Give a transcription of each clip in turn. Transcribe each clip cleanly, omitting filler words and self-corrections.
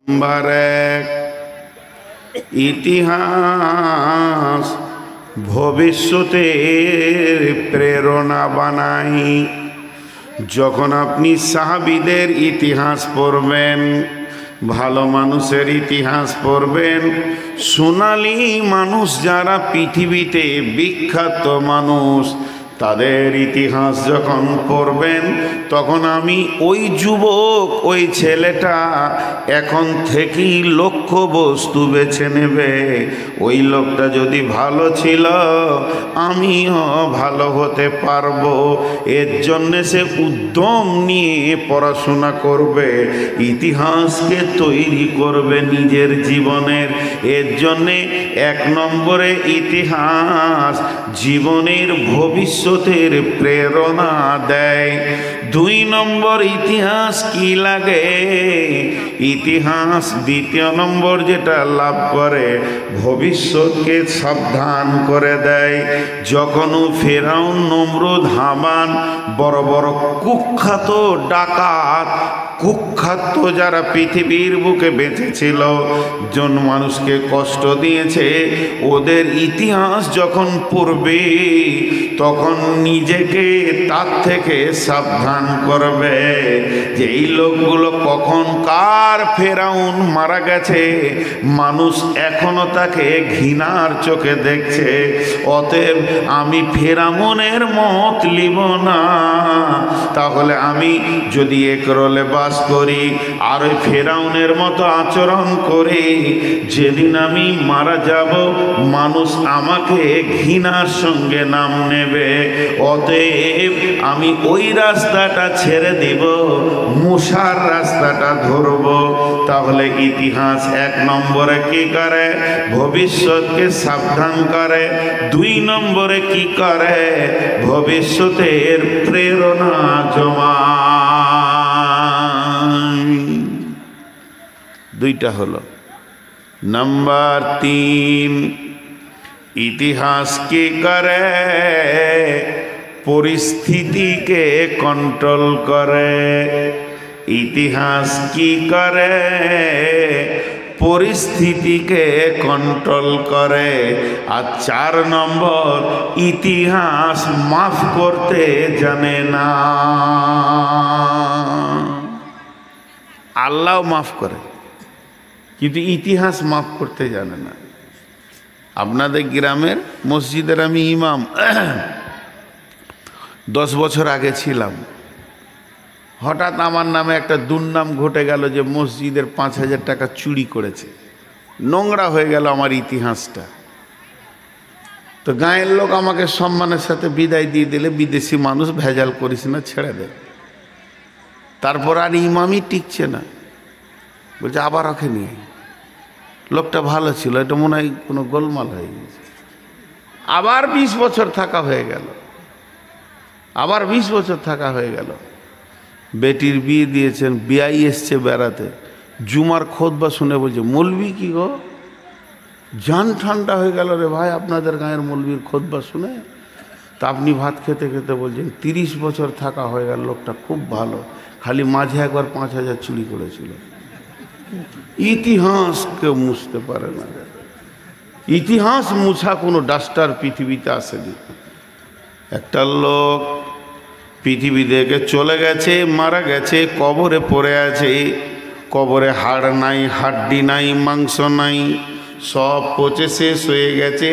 Number এক, ইতিহাস ভবিষ্যতের প্রেরণা বানায়। যখন আপনি সাহাবীদের ইতিহাস পড়বেন, ভালো মানুষের ইতিহাস পড়বেন, সোনালী মানুষ যারা পৃথিবীতে বিখ্যাত মানুষ, তাদের ইতিহাস যখন পড়বেন, তখন আমি ওই যুবক, ওই ছেলেটা এখন থেকেই লক্ষ্য বস্তু বেছে নেবে। ওই লোকটা যদি ভালো ছিল, আমিও ভালো হতে পারবো। এর জন্যে সে উদ্যম নিয়ে পড়াশোনা করবে, ইতিহাসকে তৈরি করবে নিজের জীবনের। এর জন্যে এক নম্বরে ইতিহাস জীবনের ভবিষ্যতের প্রেরণা দেয়। দুই নম্বর ইতিহাস কি লাগে? ইতিহাস দ্বিতীয় নম্বর যেটা লাভ করে, ভবিষ্যৎকে সাবধান করে দেয়। যখন ফেরাউন, নমরুদ, হামান, বড় বড় কুখ্যাত ডাকাত, কুখ্যাত যারা পৃথিবীর বুকে বেঁচেছিল, জন মানুষকে কষ্ট দিয়েছে, ওদের ইতিহাস যখন পড়বে, তখন নিজেকে তার থেকে সাবধান করবে যে এই লোকগুলো কখন কার ফেরাউন মারা গেছে, মানুষ এখনো তাকে ঘৃণার চোখে দেখছে। অতএব আমি ফেরাউনের মত লিব না। তাহলে আমি যদি এক রোলে বাস করি আর ওই ফেরাউনের মতো আচরণ করি, যেদিন আমি মারা যাব, মানুষ আমাকে ঘৃণার সঙ্গে নাম নেবে। অতএব আমি ওই রাস্তাটা ছেড়ে দিব, মুসার রাস্তাটা ধরব। তাহলে ইতিহাস এক নম্বরে কি করে? ভবিষ্যৎকে সাবধান করে। দুই নম্বরে কি করে? ভবিষ্যতের প্রেরণা জমায়। দুইটা হলো। নাম্বার তিন, ইতিহাস কি করে? পরিস্থিতিকে কন্ট্রোল করে। ইতিহাস কি করে? পরিস্থিতিকে কন্ট্রোল করে। আর চার নম্বর, ইতিহাস মাফ করতে জানে না। আল্লাহ মাফ করে, কিন্তু ইতিহাস মাফ করতে জানে না। আপনাদের গ্রামের মসজিদের আমি ইমাম 10 বছর আগে ছিলাম। হঠাৎ আমার নামে একটা দুর্নাম ঘটে গেল যে মসজিদের 5,000 টাকা চুরি করেছে। নোংরা হয়ে গেল আমার ইতিহাসটা। তো গাঁয়ের লোক আমাকে সম্মানের সাথে বিদায় দিয়ে দিলে, বিদেশি মানুষ, ভেজাল করিস না, ছেড়ে দে। তারপর আর ইমামই টিকছে না, বলছে আবার ওকে নিয়ে। লোকটা ভালো ছিল, এটা মনে হয় কোনো গোলমাল হয়ে গেছে। আবার 20 বছর থাকা হয়ে গেল, আবার 20 বছর থাকা হয়ে গেল। বেটির বিয়ে দিয়েছেন, বিয়াই এসছে বেড়াতে, জুমার খুতবা শুনে বলছে, মৌলবি কি গো, জান ঠান্ডা হয়ে গেল রে ভাই আপনাদের গাঁয়ের মৌলবির খুতবা শুনে। তা আপনি ভাত খেতে খেতে বলছেন 30 বছর থাকা হয়ে গেল, লোকটা খুব ভালো, খালি মাঝে একবার 5,000 চুরি করেছিল। ইতিহাস কেউ মুছতে পারে না। ইতিহাস মুছা কোনো ডাস্টার পৃথিবীতে আসেনি। একটা লোক পৃথিবী থেকে চলে গেছে, মারা গেছে, কবরে পড়ে আছে। কবরে হাড় নাই, হাড্ডি নাই, মাংস নাই, সব পচে শেষ হয়ে গেছে।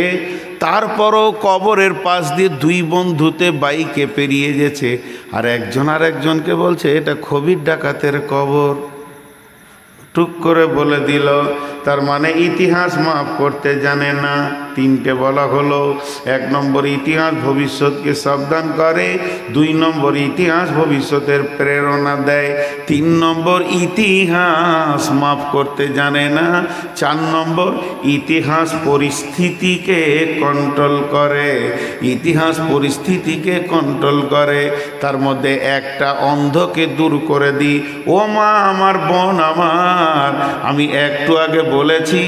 তারপরও কবরের পাশ দিয়ে 2 বন্ধুতে বাইকে পেরিয়ে গেছে, আর একজন আর একজনকে বলছে এটা খবির ডাকাতের কবর। টুক করে বলে দিল, তার মানে ইতিহাস মাফ করতে জানে না। 3টে বলা হলো। 1 নম্বর, ইতিহাস ভবিষ্যৎকে সাবধান করে। 2 নম্বর, ইতিহাস ভবিষ্যতের প্রেরণা দেয়। 3 নম্বর, ইতিহাস মাফ করতে জানে না। 4 নম্বর, ইতিহাস পরিস্থিতিকে কন্ট্রোল করে। ইতিহাস পরিস্থিতিকে কন্ট্রোল করে। তার মধ্যে একটা অন্ধকে দূর করে দিই। ও মা আমার, বোন আমার, আমি একটু আগে বলেছি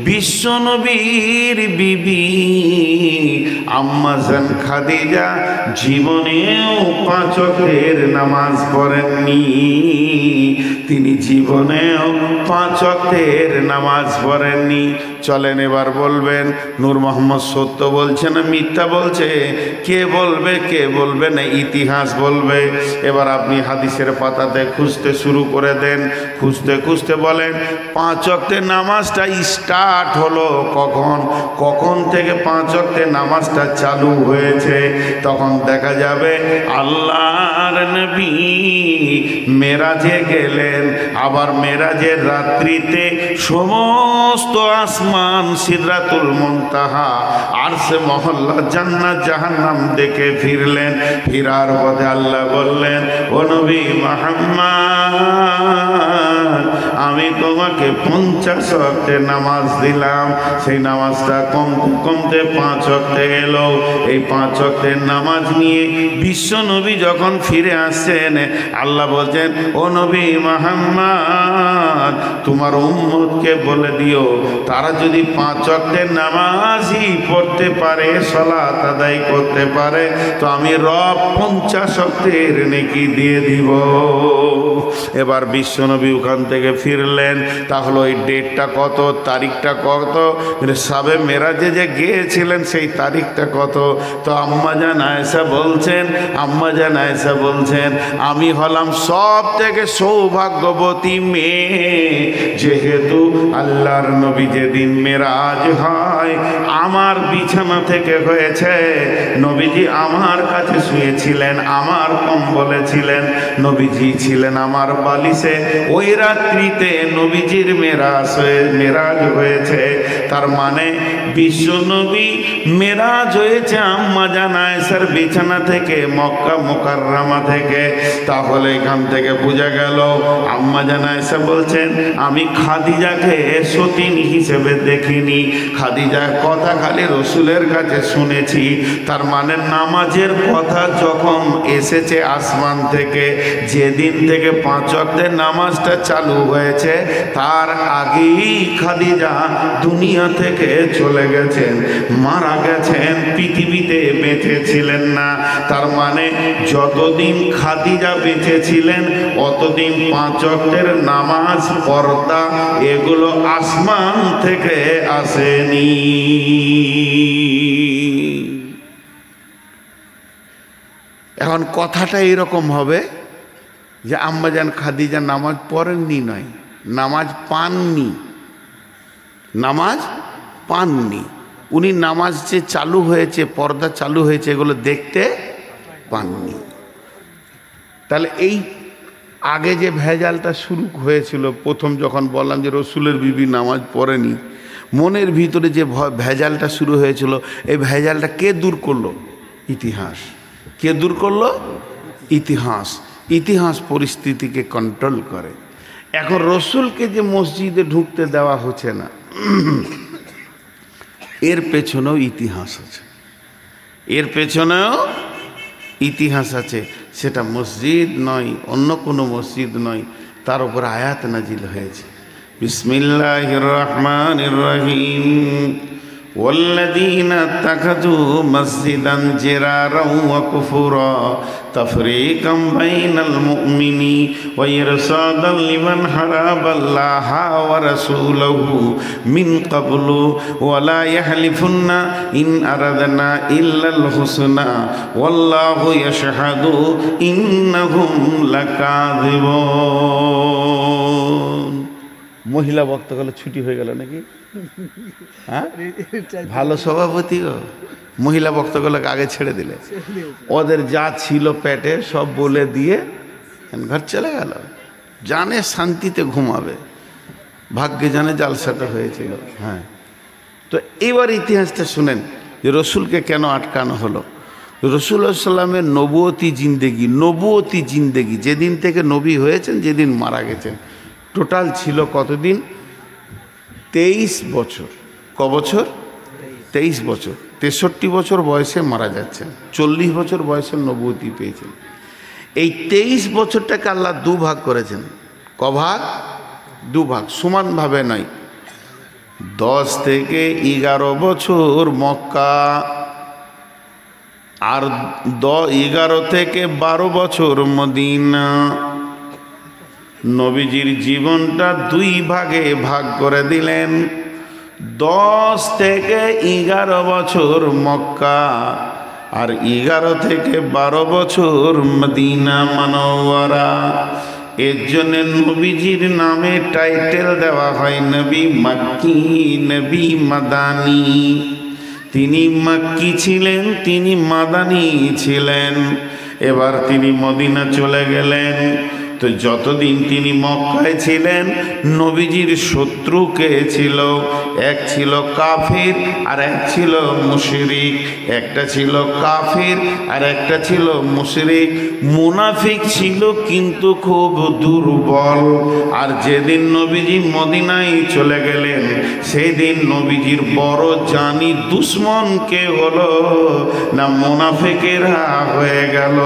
বিশ্বনবীর বিবি আম্মা জান খাদিজা জীবনেও 5 ওয়াক্তের নামাজ পড়েননি। তিনি জীবনেও 5 ওয়াক্তের নামাজ পড়েননি। চলেন এবার বলবেন নূর মোহাম্মদ সত্য বলছে না মিথ্যা বলছে? কে বলবে না ইতিহাস বলবে। এবার আপনি হাদিসের পাতাতে খুঁজতে শুরু করে দেন। খুঁজতে বলেন 5 ওয়াক্তের নামাজটা স্টার্ট হলো কখন থেকে 5 ওয়াক্তের নামাজটা চালু হয়েছে। তখন দেখা যাবে আল্লাহর নবী মেরাজে গেলেন। আবার মেরাজের রাত্রিতে সমস্ত আসমান সিদরাতুল মুনতাহা আরশে মহল্লা জান্নাত জাহান্নাম দেখে ফিরলেন। ফিরার পথে আল্লাহ বললেন, ও নবী মুহাম্মদ, আমি তোমাকে 50 ওয়াক্তের নামাজ দিলাম। সেই নামাজটা কমতে 5 ওয়াক্তে এলো। এই 5 ওয়াক্তের নামাজ নিয়ে বিশ্ব নবী যখন ফিরে আসছেন, আল্লাহ বলছেন, ও নবী মুহাম্মদ, তোমার উম্মতকে বলে দিও তারা যদি 5 ওয়াক্তের নামাজই পড়তে পারে, সালাত আদায় করতে পারে, তো আমি রব 50 ওয়াক্তের নেকি দিয়ে দিব। এবার বিশ্বনবী ওখান থেকে ফিরলেন। তাহলে ওই ডেটটা কত, তারিখটা কত, সাবে মেরাজে যে গিয়েছিলেন সেই তারিখটা কত? তো আম্মা জান আয়েশা বলছেন আমি হলাম সব থেকে সৌভাগ্যবতী মেয়ে, যেহেতু আল্লাহর নবী যেদিন মেরাজ হয় আমার বিছানা থেকে হয়েছে। নবীজি আমার কাছে শুয়েছিলেন, আমার কম্বলে ছিলেন, নবীজি ছিলেন আমার বালিশে। ওই রাত্রিতে নবীজির মেরাজ হয়েছে। তার মানে বিশ্ব নবী মেরাজ হয়েছে আম্মা জান আয়েশার বিছানা থেকে, মক্কা মুকাররমা থেকে। তাহলে এখান থেকে বোঝা গেল আম্মা জান আয়েশা বলছেন আমি খাদিজাকে সতীন হিসেবে দেখিনি, খাদিজার কথা খালি রসুলের কাছে শুনেছি। তার মানে নামাজের কথা যখন এসেছে আসমান থেকে, যেদিন থেকে 5 ওয়াক্তের নামাজটা চালু হয়েছে তার আগেই খাদিজা দুনিয়া থেকে চলে গেছেন, মারা গেছেন, পৃথিবীতে বেঁচে ছিলেন না। তার মানে যতদিন খাদিজা বেঁচে ছিলেন অতদিন 5 ওয়াক্তের নামাজ, পর্দা এগুলো আসমান থেকে আসেনি। এখন কথাটা এরকম হবে যে আম্মাজান খাদিজা নামাজ পড়েননি নয়, নামাজ পাননি। উনি নামাজ যে চালু হয়েছে, পর্দা চালু হয়েছে, এগুলো দেখতে পাননি। তাহলে এই আগে যে ভেজালটা শুরু হয়েছিল, প্রথম যখন বললাম যে রসুলের বিবি নামাজ পড়েনি, মনের ভিতরে যে ভেজালটা শুরু হয়েছিল, এই ভেজালটা কে দূর করলো? ইতিহাস। কে দূর করলো? ইতিহাস পরিস্থিতিকে কন্ট্রোল করে। এখন রসুলকে যে মসজিদে ঢুকতে দেওয়া হচ্ছে না, এর পেছনেও ইতিহাস আছে। সেটা মসজিদ নয়, অন্য কোনো মসজিদ নয়, তার উপর আয়াত নাজিল হয়েছে। বিসমিল্লাহির রহমানির রহিম। والذين اتخذوا مسجدا جرارا وكفرا تفريقا بين المؤمنين وإرصادا لمن حارب الله ورسوله من قبل ولا يحلفن إن أردنا إلا الحسنى والله يشهد إنهم لكاذبون। মহিলা বক্তাগুলো ছুটি হয়ে গেল নাকি? হ্যাঁ, ভালো সভাপতি গো, মহিলা বক্তাগুলোকে আগে ছেড়ে দিলে, ওদের যা ছিল পেটে সব বলে দিয়ে ঘর চলে গেল। জানে শান্তিতে ঘুমাবে, ভাগ্যে জানে জালসাটা হয়েছিল। হ্যাঁ, তো এবার ইতিহাসটা শুনেন যে রসুলকে কেন আটকানো হলো। রসুল্লাহ সাল্লামের নবুয়তি জিন্দেগি যেদিন থেকে নবী হয়েছেন, যেদিন মারা গেছেন, টোটাল ছিল কতদিন? 23 বছর। ক বছর? 23 বছর। 63 বছর বয়সে মারা যাচ্ছেন, 40 বছর বয়সে নবুয়তি পেয়েছেন। এই 23 বছরটাকে আল্লাহ 2 ভাগ করেছেন। ক ভাগ? 2 ভাগ, সমানভাবে নয়। 10 থেকে 11 বছর মক্কা, আর 11 থেকে 12 বছর মদিনা। নবীজির জীবনটা 2 ভাগে ভাগ করে দিলেন। 10 থেকে 11 বছর মক্কা, আর 11 থেকে 12 বছর মদিনা মুনাওয়ারা। এর জন্য নবীজির নামে টাইটেল দেওয়া হয় নবী মক্কি, নবী মাদানী। তিনি মক্কি ছিলেন, তিনি মাদানী ছিলেন। এবার তিনি মদিনা চলে গেলেন। তো যতদিন তিনি মক্কায় ছিলেন, নবীজির শত্রু কে ছিল? এক ছিল কাফির আর এক ছিল মুশরিক। একটা ছিল কাফির আর একটা ছিল মুশরিক। মুনাফিক ছিল কিন্তু খুব দুর্বল। আর যেদিন নবীজি মদিনায় চলে গেলেন, সেই দিন নবীজির বড় জানি দুশ্মন কে হলো না? মুনাফিকেরা হয়ে গেল।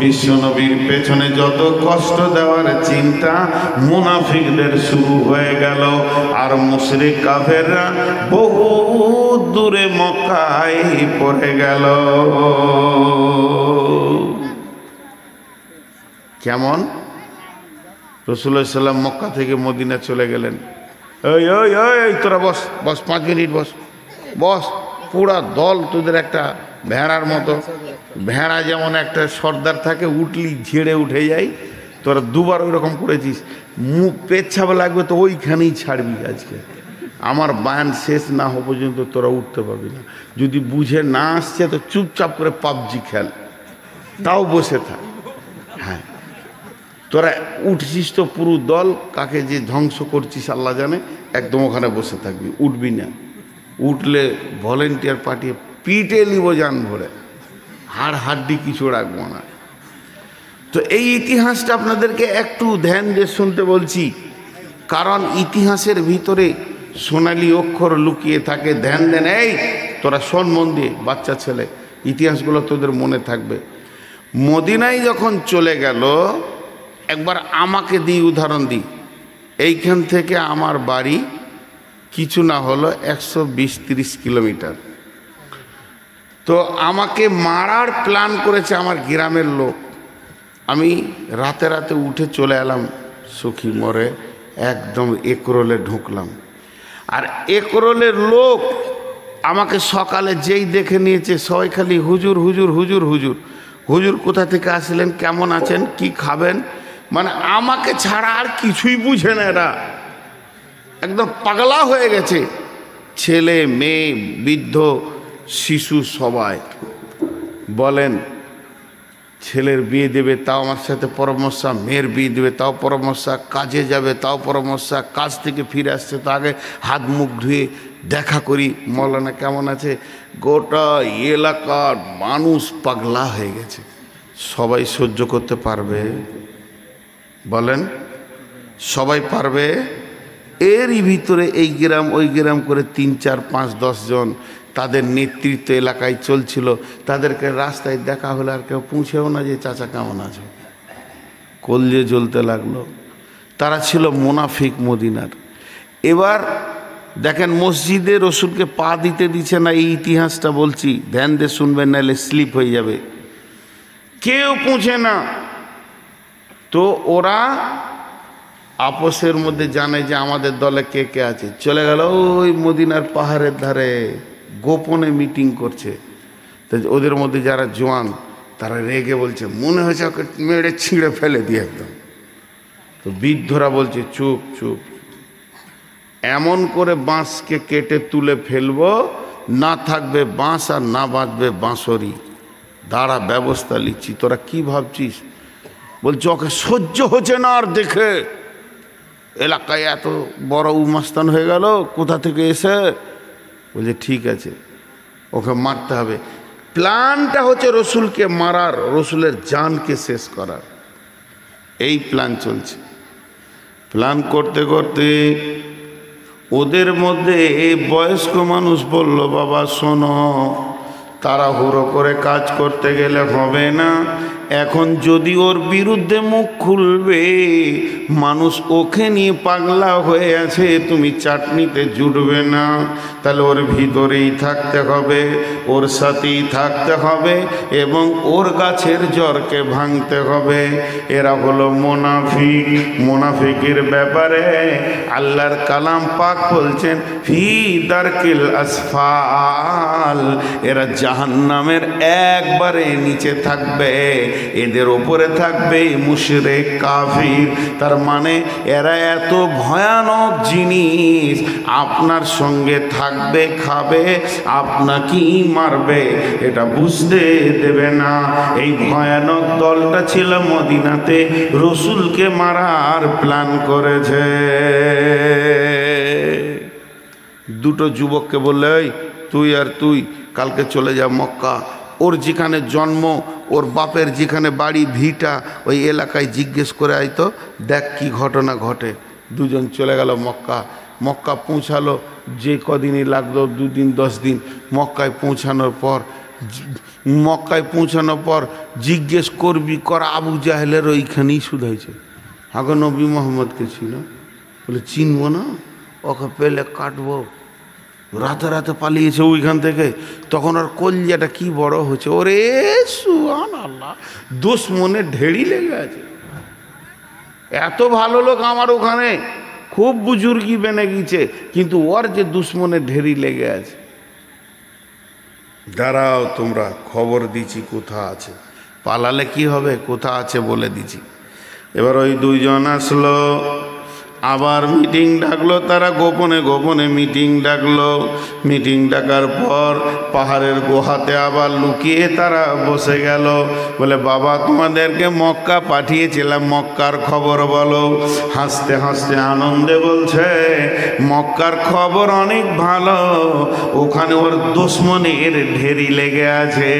বিশ্বনবীর পেছনে যত কষ্ট দেওয়ার চিন্তা, মুনাফিকদের শুরু হয়ে গেল। আর মুশরিক কাফেররা বহু দূরে মক্কায় পড়ে গেল। কেমন? রাসূলুল্লাহ সাল্লাল্লাহু আলাইহি ওয়াসাল্লাম মক্কা থেকে মদিনা চলে গেলেন। ওই ওই ওই তোরা বস বস, 5 মিনিট বস বস। পুরা দল তোদের একটা ভেড়ার মতো। ভেড়া যেমন একটা সর্দার থাকে, উঠলি ঝেড়ে উঠে যায়, তোরা 2 বার ওই রকম করেছিস। মুখ পেচ্ছাপ লাগবে তো ওইখানেই ছাড়বি। আজকে আমার বায়ান শেষ না হওয়া পর্যন্ত তোরা উঠতে পারবি না। যদি বুঝে না আসছে তো চুপচাপ করে পাবজি খেল, তাও বসে থাক। হ্যাঁ, তোরা উঠছিস তো পুরো দল, কাকে যে ধ্বংস করছিস আল্লাহ জানে। একদম ওখানে বসে থাকবি, উঠবি না। উঠলে ভলেন্টিয়ার পাঠিয়ে পিটে নিব জান ভরে, হাড় হাড্ডি কিছু রাখবো না। তো এই ইতিহাসটা আপনাদেরকে একটু ধ্যান দিয়ে শুনতে বলছি, কারণ ইতিহাসের ভিতরে সোনালী অক্ষর লুকিয়ে থাকে। ধ্যান দেন, এই তোরা শোন মন দিয়ে, বাচ্চা ছেলে, ইতিহাসগুলো তোদের মনে থাকবে। মদিনায় যখন চলে গেল, একবার আমাকে দিই উদাহরণ দিই। এইখান থেকে আমার বাড়ি কিছু না হলো 120-30 কিলোমিটার। তো আমাকে মারার প্ল্যান করেছে আমার গ্রামের লোক। আমি রাতে রাতে উঠে চলে এলাম সখী মোড়ে, একদম একরোলে ঢুকলাম। আর একরোলের লোক আমাকে সকালে যেই দেখে নিয়েছে, সবাই খালি হুজুর হুজুর হুজুর হুজুর। হুজুর কোথা থেকে আসলেন, কেমন আছেন, কি খাবেন, মানে আমাকে ছাড়া আর কিছুই বুঝে না। এরা একদম পাগলা হয়ে গেছে। ছেলে মেয়ে বৃদ্ধ শিশু সবাই বলেন, ছেলের বিয়ে দেবে তাও আমার সাথে পরামর্শ, মেয়ের বিয়ে দেবে তাও পরামর্শ, কাজে যাবে তাও পরামর্শ, কাজ থেকে ফিরে আসছে তো আগে হাত মুখ ধুয়ে দেখা করি, মৌলানা কেমন আছে। গোটা এলাকার মানুষ পাগলা হয়ে গেছে। সবাই সহ্য করতে পারবে? বলেন, সবাই পারবে? এরই ভিতরে এই গ্রাম ওই গ্রাম করে 3, 4, 5, 10 জন তাদের নেতৃত্ব এলাকায় চলছিল। তাদেরকে রাস্তায় দেখা হলে আর কেউ পৌঁছেও না যে চাচা কেমন আছো, কলজে জ্বলতে লাগলো। তারা ছিল মুনাফিক মদিনার। এবার দেখেন, মসজিদে রসুলকে পা দিতে দিচ্ছে না। এই ইতিহাসটা বলছি, ধ্যান দিয়ে শুনবেন, নাহলে স্লিপ হয়ে যাবে। কেউ পৌঁছে না। তো ওরা আপোষের মধ্যে জানে যে আমাদের দলে কে কে আছে, চলে গেল ওই মদিনার পাহাড়ের ধারে গোপনে মিটিং করছে। তো ওদের মধ্যে যারা জওয়ান, তারা রেগে বলছে, মনে হয়েছে ওকে মেরে ছিঁড়ে ফেলে দিয়ে একদম। তো বৃদ্ধরা বলছে, চুপ চুপ, এমন করে বাঁশকে কেটে তুলে ফেলবো, না থাকবে বাঁশ আর না বাঁচবে বাঁশরি। দাঁড়া, ব্যবস্থা নিচ্ছি। তোরা কি ভাবছিস? বলছে ওকে সহ্য হচ্ছে না আর দেখে। এলাকায় এত বড় উমাস্তান হয়ে গেল, কোথা থেকে এসে। বলছে ঠিক আছে, ওকে মারতে হবে। প্ল্যানটা হচ্ছে রসুলকে মারার, রসুলের জানকে শেষ করার। এই প্ল্যান চলছে। প্ল্যান করতে করতে ওদের মধ্যে বয়স্ক মানুষ বলল, বাবা শোনো, তাড়াহুড়ো করে কাজ করতে গেলে হবে না। এখন যদি ওর বিরুদ্ধে মুখ খুলবে, মানুষ ওকে নিয়ে পাগলা হয়ে আছে, তুমি চাটনিতে জুটবে না, তাহলে ওর ভিতরেই থাকতে হবে, ওর সাথেই থাকতে হবে এবং ওর গাছের জড়কে ভাঙতে হবে। এরা হলো মুনাফিক। মুনাফিকের ব্যাপারে আল্লাহর কালাম পাক বলছেন ফি দারকিল আসফাল, এরা জাহান্নামের একবারে নিচে থাকবে, এদের ওপরে থাকবে মুশরিক কাফির। তার মানে এরা এত ভয়ানক জিনিস, আপনার সঙ্গে থাকবে, খাবে, আপনাকেই মারবে, এটা বুঝতে দেবে না। এই ভয়ানক দলটা ছিল মদিনাতে, রসুলকে মারার প্ল্যান করেছে। দুটো যুবককে বললে, এই তুই আর তুই কালকে চলে যা মক্কা, ওর যেখানে জন্ম, ওর বাপের যেখানে বাড়ি ভিটা, ওই এলাকায় জিজ্ঞেস করে আইতো, দেখ কি ঘটনা ঘটে। দুজন চলে গেল মক্কা। মক্কা পৌঁছালো, যে কদিনই লাগলো, 2 দিন 10 দিন। মক্কায় পৌঁছানোর পর জিজ্ঞেস করবি কর, আবু জাহেলের ওইখানেই শুধাইছে, আগে নবী মোহাম্মদকে ছিল, বলে চিনবো না, ওকে পেলে কাটবো। রাতে রাতে পালিয়েছে ওইখান থেকে, তখন ওর কলজাটা কি বড় হচ্ছে, ওরে সুবহানাল্লাহ, দুশ্মনের ঢেড়ি লেগে আছে। এত ভালো লোক আমার ওখানে, খুব বুজুর্গি বেনে গিয়েছে, কিন্তু ওর যে দুশ্মনের ঢেড়ি লেগে আছে। দাঁড়াও, তোমরা খবর দিচ্ছি কোথা আছে, পালালে কি হবে, কোথা আছে বলে দিচ্ছি। এবার ওই 2 জন আসলো, আবার মিটিং ডাকলো, তারা গোপনে গোপনে মিটিং ডাকলো। মিটিং ডাকার পর পাহাড়ের গুহাতে আবার লুকিয়ে তারা বসে গেল। বলে বাবা, তোমাদেরকে মক্কা পাঠিয়েছিলাম, মক্কার খবর বলো। হাসতে হাসতে আনন্দে বলছে, মক্কার খবর অনেক ভালো, ওখানে ওর দুশমনের ঢেরি লেগে আছে।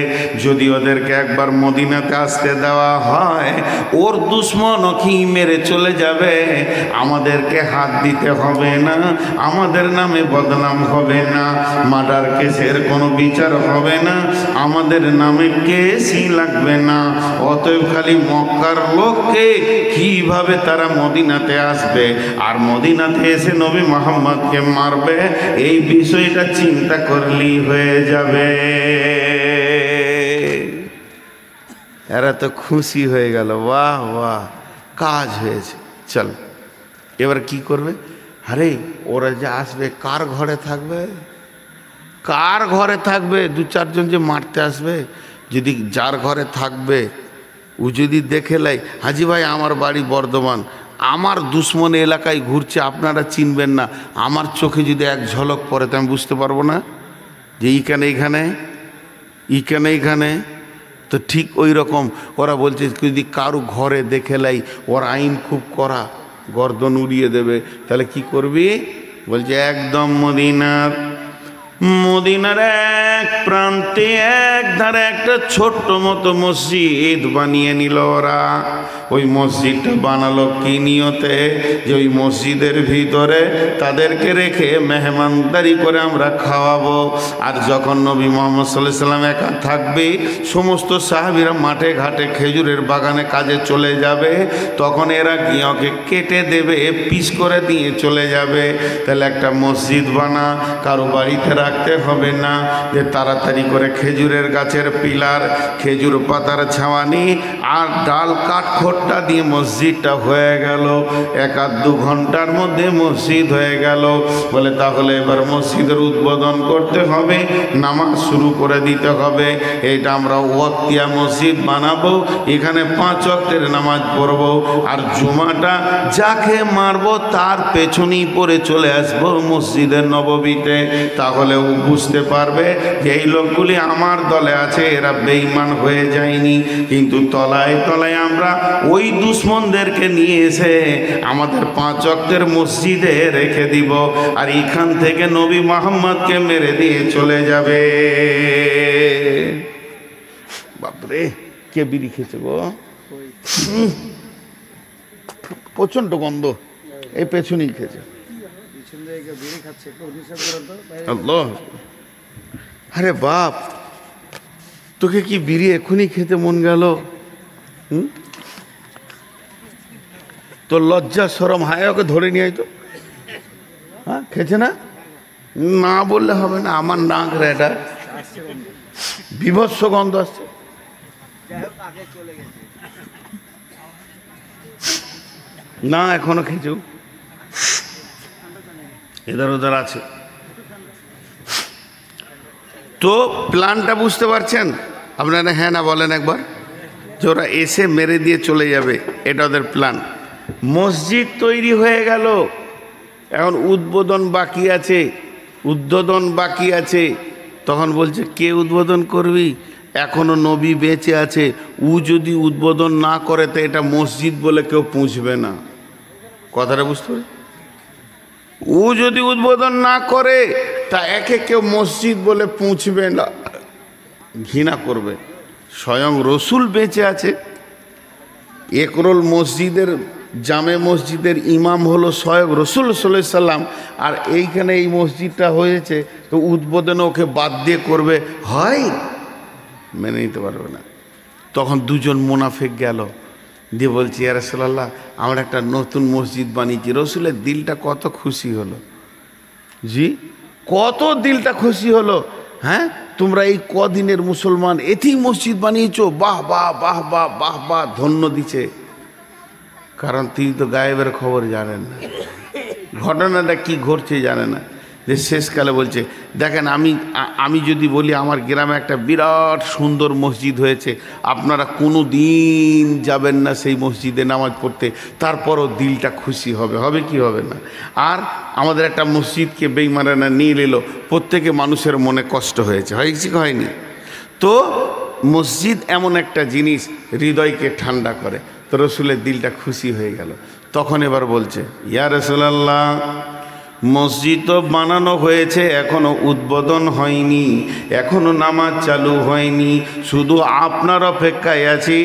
যদি ওদেরকে একবার মদিনাতে আসতে দেওয়া হয়, ওর দুশমন কি মেরে চলে যাবে, আমাদেরকে হাত দিতে হবে না, আমাদের নামে বদনাম হবে না, মার্ডার কেসের কোনো বিচার হবে না, আমাদের নামে কেসই লাগবে না। অতএব খালি মক্কার লোককে কিভাবে তারা মদিনাতে আসবে আর মদিনাতে এসে নবী মুহাম্মদকে মারবে, এই বিষয়টা চিন্তা করলেই হয়ে যাবে। এরা তো খুশি হয়ে গেল, বাহ বাহ, কাজ হয়েছে, চল। এবার কি করবে, আরে ওরা যে আসবে কার ঘরে থাকবে, কার ঘরে থাকবে, 2-4 জন যে মারতে আসবে, যদি যার ঘরে থাকবে ও যদি দেখে লাই, হাজি ভাই আমার বাড়ি বর্ধমান, আমার দুশ্মন এলাকায় ঘুরছে, আপনারা চিনবেন না, আমার চোখে যদি এক ঝলক পড়ে তো আমি বুঝতে পারবো না যে এইখানে। তো ঠিক ওই রকম ওরা বলছে, যদি কারো ঘরে দেখে লাই, ওর আইন খুব কড়া, গর্দন উড়িয়ে দেবে। তাহলে কি করবি, বলছে একদম মদিনার এক প্রান্তে এক ধারে একটা ছোট্ট মতো মসজিদ বানিয়ে নিল ওরা। ওই মসজিদটা বানালো কি নিয়তে, যে ওই মসজিদের ভিতরে তাদেরকে রেখে মেহমানদারি করে আমরা খাওয়াবো। আর যখন নবী মুহাম্মদ সাল্লাল্লাহু আলাইহি ওয়াসাল্লাম একা থাকবে, সমস্ত সাহাবীরা মাঠে ঘাটে খেজুরের বাগানে কাজে চলে যাবে, তখন এরা গিয়ে ওকে কেটে দেবে, পিস করে দিয়ে চলে যাবে। তাহলে একটা মসজিদ বানা, কারো বাড়িতে রাখতে হবে না, যে তাড়াতাড়ি করে খেজুরের গাছের পিলার, খেজুর পাতার ছাওয়ানি আর ডাল কাঠখোট্টা দিয়ে মসজিদটা হয়ে গেল। 1-2 ঘন্টার মধ্যে মসজিদ হয়ে গেল। বলে তাহলে এবার মসজিদের উদ্বোধন করতে হবে, নামাজ শুরু করে দিতে হবে। এইটা আমরা ওয়াক্তিয়া মসজিদ বানাবো, এখানে 5 ওয়াক্তের নামাজ পড়বো, আর জুমাটা যাকে মারবো তার পেছনেই পড়ে চলে আসবো মসজিদের নববীতে। তাহলে ও বুঝতে পারবে যে এই লোকগুলি আমার দলে আছে, এরা বেঈমান হয়ে যায়নি। কিন্তু তলায় তলায় আমরা ওই দুশমনদেরকে নিয়ে এসে আমাদের 5 ওয়াক্তের মসজিদে রেখে দিব, আর এখান থেকে নবী মুহাম্মদকে মেরে দিয়ে চলে যাবে। বাপরে, কে বিড়ি খেয়েছে গো, প্রচন্ড গন্ধ, এই পেছনেই খেয়েছে। আল্লাহ, আরে বাপ, তোকে কি বিড়ি এখনই খেতে মন গেল? তো লজ্জা শরম হায়, ওকে ধরে নিয়ে তো। হ্যাঁ, খেয়েছে না? না বললে হবে না, আমার নাক রে, এটা বিভৎস গন্ধ আসছে। না এখনো খেয়েছো, এধার ওধার আছে। তো প্ল্যানটা বুঝতে পারছেন আপনারা? হ্যাঁ না বলেন একবার, যে ওরা এসে মেরে দিয়ে চলে যাবে, এটা ওদের প্ল্যান। মসজিদ তৈরি হয়ে গেল, এখন উদ্বোধন বাকি আছে, উদ্বোধন বাকি আছে। তখন বলছে কে উদ্বোধন করবি? এখনো নবী বেঁচে আছে, ও যদি উদ্বোধন না করে তো এটা মসজিদ বলে কেউ পুঁছবে না। কথাটা বুঝতে পারি? ও যদি উদ্বোধন না করে তা একে কেউ মসজিদ বলে পুঁছবে না, ঘৃণা করবে। স্বয়ং রসুল বেঁচে আছে। একরোল মসজিদের, জামে মসজিদের ইমাম হলো স্বয়ং রসুল সাল্লাল্লাহু আলাইহি সাল্লাম। আর এইখানে এই মসজিদটা হয়েছে, তো উদ্বোধনে ওকে বাদ দিয়ে করবে, হয়? মেনে নিতে পারবে না। তখন দুজন মুনাফিক গেল, দিয়ে বলছি ইয়া রাসূলুল্লাহ, আমরা একটা নতুন মসজিদ বানিয়েছি। রসুলের দিলটা কত খুশি হলো। জি, কত দিলটা খুশি হলো। হ্যাঁ, তোমরা এই কদিনের মুসলমান এতেই মসজিদ বানিয়েছো, বাহ বাহ বাহ বাহ বাহ বাহ, ধন্য দিছে। কারণ তিনি তো গায়েবের খবর জানেন না, ঘটনাটা কি ঘটছে জানে না। যে শেষকালে বলছে দেখেন, আমি যদি বলি আমার গ্রামে একটা বিরাট সুন্দর মসজিদ হয়েছে, আপনারা কোনো দিন যাবেন না সেই মসজিদে নামাজ পড়তে, তারপরও দিলটা খুশি হবে, হবে কি হবে না? আর আমাদের একটা মসজিদকে বেঈমানেরা নিয়ে এলো, প্রত্যেকে মানুষের মনে কষ্ট হয়েছে, হয়েছে কি হয়নি? তো মসজিদ এমন একটা জিনিস হৃদয়কে ঠান্ডা করে। তো রসুলের দিলটা খুশি হয়ে গেল। তখন এবার বলছে ইয়া রাসূলুল্লাহ, মসজিদ তো বানানো হয়েছে, এখনো উদ্বোধন হয়নি, এখনো নামাজ চালু হয়নি, শুধু আপনার অপেক্ষায় আছি।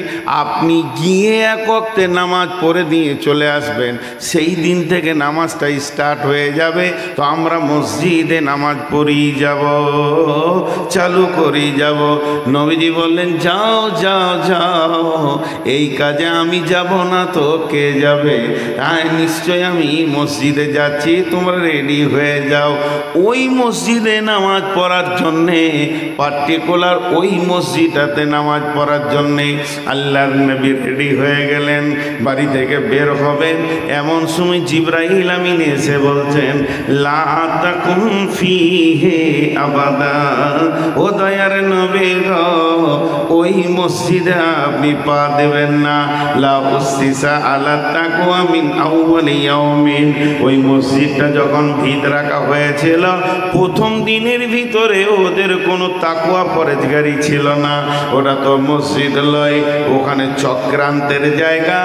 আপনি গিয়ে এক ওয়াক্তে নামাজ পড়ে দিয়ে চলে আসবেন, সেই দিন থেকে নামাজটা স্টার্ট হয়ে যাবে। তো আমরা মসজিদে নামাজ পড়েই যাব, চালু করেই যাব। নবীজি বললেন যাও যাও যাও, এই কাজে আমি যাব না তো কে যাবে? হ্যাঁ নিশ্চয় আমি মসজিদে যাচ্ছি, তোমরা রেডি হয়ে যাও। ওই মসজিদে নামাজ পড়ার জন্যে, পার্টিকুলার ওই মসজিদটাতে নামাজ পড়ার জন্যে আল্লাহর নবী রেডি হয়ে গেলেন, বাড়ি থেকে বের হবেন। এমন সময় জিবরাইল আমিন এসে বলছেন লা তাকুম ফিহি আবাদা, ও দয়ার নবী গো, ওই মসজিদে আপনি পা দেবেন না। লা উসসিসা আলা তাকওয়া মিন আউয়ালি ইয়াউমিন, ওই মসজিদটা যখন ভিত রাখা হয়েছিল প্রথম দিনের ভিতরে ওদের কোনো তাকওয়া পরেজগারি ছিল না। ওটা তো মসজিদ লয়, ওখানে চক্রান্তের জায়গা,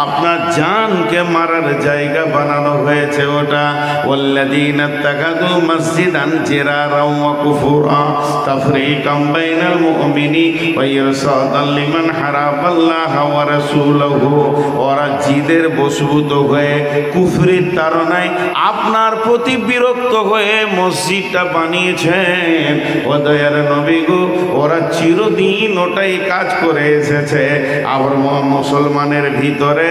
আপনার জানকে মারার জায়গা বানানো হয়েছে ওটা। ওয়াল্লাযীনা তাখাযু মসজিদান জিরারাও ওয়া কুফুরা তাফরীকাম বাইনাল মুমিনি ওয়া ইরসাদাল লিমান হারাবাল্লাহা ওয়া রাসূলুহু, ওরা জিদের বশীভূত হয়ে কুফরির তাড়নায় আপনার প্রতি বিরক্ত হয়ে মসজিদটা বানিয়েছেন। ও দয়ার নবী গো, ওরা চিরদিন ওটাই কাজ করে এসেছে। আবার মুসলমানের ভিতরে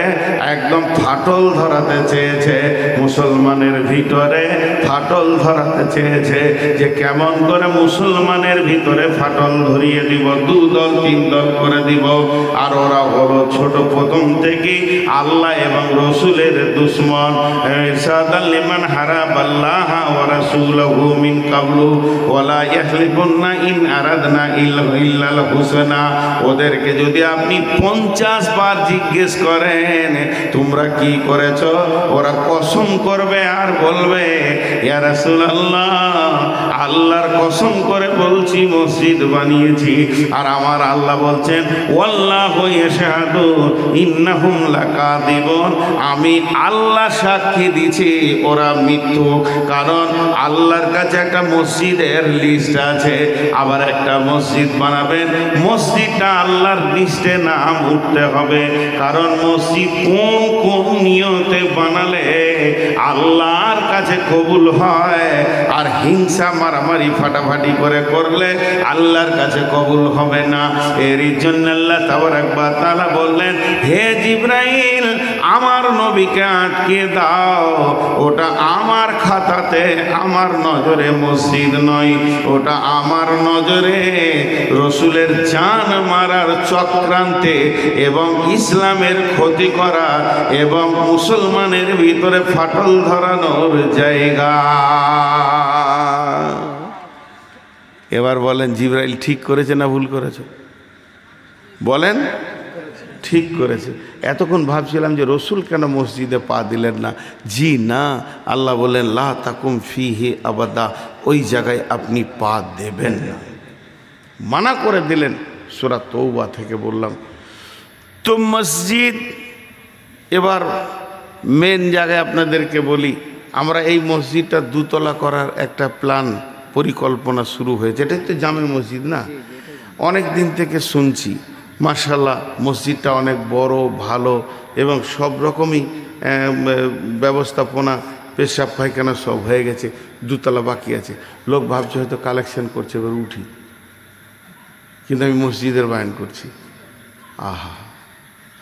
একদম ফাটল ধরাতে চেয়েছে, মুসলমানের ভিতরে ফাটল ধরাতে চেয়েছে। যে কেমন করে মুসলমানের ভিতরে ফাটল ধরিয়ে দিব, দু দল তিন দল করে দিব। আর ওরা হলো ছোট প্রথম থেকে আল্লাহ এবং রসুলের দুশ্মন। ইরশাদাল লিমান হারাবাল্লাহা ওয়া রাসূলুহু মিন কাবলু ওয়ালা ইয়াহলিফুন্না ইন আরাদনা ইল্লাল হুসনা। ওদেরকে যদি আপনি 50 বার জিজ্ঞেস করেন তোমরা কি করেছো, ওরা কসম করবে আর বলবে ইয়া রাসূলুল্লাহ, আল্লাহর কসম করে বলছি মসজিদ বানিয়েছি। আর আমার আল্লাহ বলছেন ওয়াল্লাহু ইয়াশহাদু ইন্নাহুম লাকাযিবুন, আমি আল্লাহ সাক্ষী দিছি ওরা মৃত্যু। কারণ আল্লাহর কাছে একটা মসজিদের লিস্ট আছে, আবার একটা মসজিদ বানাবেন, মসজিদটা আল্লাহর লিস্টে নাম উঠতে হবে। কারণ মসজিদ কোন কোন নিয়তে বানালে আল্লাহর কাছে কবুল হয়, আর হিংসা মারামারি ফাটাফাটি করে করলে আল্লাহর কাছে কবুল হবে না। এরই জন্য আল্লাহ তাবারক ওয়া তাআলা বললেন, হে জিবরাইল, আমার নবীকে আটকে দাও, ওটা আমার খাতাতে, আমার নজরে মসজিদ নয়, ওটা আমার নজরে রসুলের জান মারার চক্রান্তে এবং ইসলামের ক্ষতি করা এবং মুসলমানের ভিতরে ফাটল ধরানোর জায়গা। এবার বলেন জিবরাইল ঠিক করেছে না ভুল করেছে? বলেন ঠিক করেছে। এতক্ষণ ভাবছিলাম যে রসুল কেন মসজিদে পা দিলেন না। জি না, আল্লাহ বলেন লা তাকুম ফিহি আবাদা, ওই জায়গায় আপনি পা দেবেন না, মানা করে দিলেন। সূরা তওবা থেকে বললাম। তো মসজিদ, এবার মেন জায়গায় আপনাদেরকে বলি, আমরা এই মসজিদটা দুতলা করার একটা প্ল্যান পরিকল্পনা শুরু হয়েছে। এটা তো জামে মসজিদ না, অনেক দিন থেকে শুনছি। মাশাআল্লাহ মসজিদটা অনেক বড়, ভালো এবং সব রকমই ব্যবস্থাপনা, পেশাব পায়খানা সব হয়ে গেছে, দুতলা বাকি আছে। লোক ভাবছে হয়তো কালেকশন করছে, এবার উঠি, কিন্তু আমি মসজিদের বায়ান করছি। আহা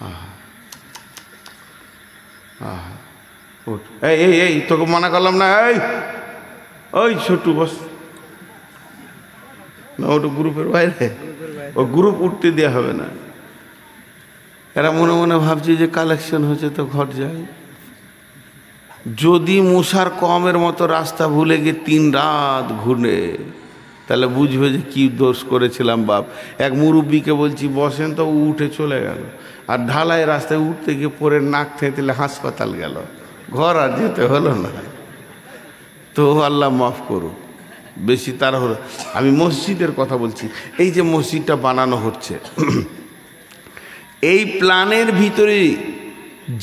আহা আহা, উঠ, এই এই এই তোকে মানা করলাম না, এই ওই ছোট্টু বস না, ওটা গ্রুপের বাইরে, ও গ্রুপ উঠতে দেওয়া হবে না। এরা মনে মনে ভাবছে যে কালেকশন হচ্ছে তো ঘর যায়। যদি মুসার কমের মতো রাস্তা ভুলে গিয়ে 3 রাত ঘুরে, তাহলে বুঝবে যে কি দোষ করেছিলাম বাপ। এক মুরব্বীকে বলছি বসেন, তো উঠে চলে গেল, আর ঢালাই রাস্তায় উঠতে গিয়ে পরে নাক থেঁতলে হাসপাতাল গেল, ঘর আর যেতে হলো না। তো আল্লাহ মাফ করুক, বেশি তারা হলো। আমি মসজিদের কথা বলছি। এই যে মসজিদটা বানানো হচ্ছে, এই প্ল্যানের ভিতরে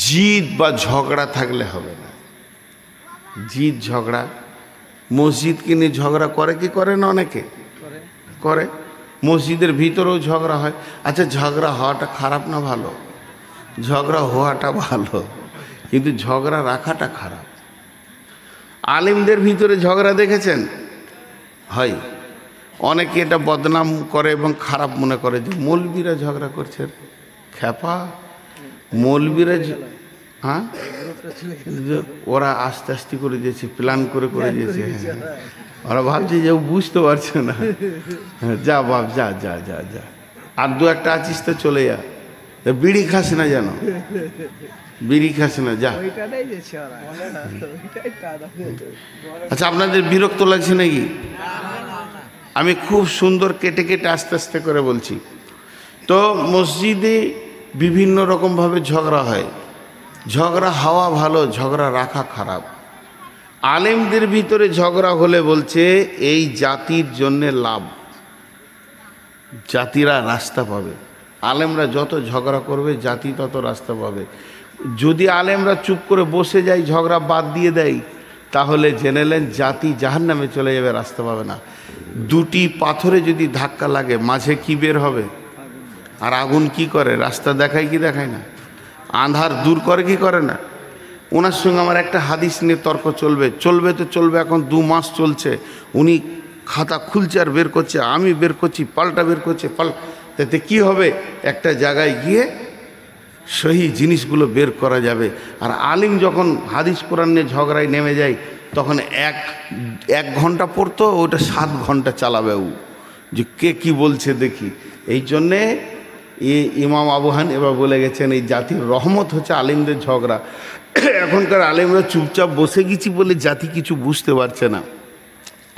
জিদ বা ঝগড়া থাকলে হবে না। জিদ ঝগড়া, মসজিদকে নিয়ে ঝগড়া করে কি করে না? অনেকে করে। মসজিদের ভিতরেও ঝগড়া হয়। আচ্ছা, ঝগড়া হওয়াটা খারাপ না ভালো? ঝগড়া হওয়াটা ভালো, কিন্তু ঝগড়া রাখাটা খারাপ। আলিমদের ভিতরে ঝগড়া দেখেছেন হয়, অনেকে এটা বদনাম করে এবং খারাপ মনে করে যে মৌলবীরা ঝগড়া করছে। খ্যাপা মৌলবীরা, হ্যাঁ ওরা আস্তে আস্তে করে দিয়েছে, প্ল্যান করে করে দিয়েছে। ওরা ভাবছে যে বুঝতে পারছে না। যা বাপ, যা যা যা যা, আর 2-1টা আছিস তো চলে যা, বিড়ি খাস না, যেন বিড়ি খাস না, যা। আচ্ছা, আপনাদের বিরক্ত লাগছে নাকি? আমি খুব সুন্দর কেটে কেটে আস্তে আস্তে করে বলছি। তো মসজিদে বিভিন্ন রকমভাবে ঝগড়া হয়। ঝগড়া হওয়া ভালো, ঝগড়া রাখা খারাপ। আলেমদের ভিতরে ঝগড়া হলে বলছে এই জাতির জন্যে লাভ, জাতিরা রাস্তা পাবে। আলেমরা যত ঝগড়া করবে জাতি তত রাস্তা পাবে। যদি আলেমরা চুপ করে বসে যায়, ঝগড়া বাদ দিয়ে দেয়, তাহলে জেনে নেন জাতি জাহান্নামে চলে যাবে, রাস্তা পাবে না। 2টি পাথরে যদি ধাক্কা লাগে, মাঝে কি বের হবে? আর আগুন কি করে? রাস্তা দেখায় কি দেখায় না? আঁধার দূর করে কি করে না? ওনার সঙ্গে আমার একটা হাদিস নিয়ে তর্ক চলবে তো চলবে। এখন 2 মাস চলছে। উনি খাতা খুলছে আর বের করছে, আমি বের করছি, পাল্টা বের করছে, তাতে কি হবে? একটা জায়গায় গিয়ে সহি জিনিসগুলো বের করা যাবে। আর আলিম যখন হাদিস কোরআন নিয়ে ঝগড়ায় নেমে যায়, তখন এক ঘন্টা পড়তো, ওটা 7 ঘন্টা চালাবে ও, যে কে কি বলছে দেখি। এই জন্যে ইমাম আবু হানিফা বলে গেছেন, এই জাতির রহমত হচ্ছে আলিমদের ঝগড়া। এখনকার আলিমরা চুপচাপ বসে গেছি বলে জাতি কিছু বুঝতে পারছে না।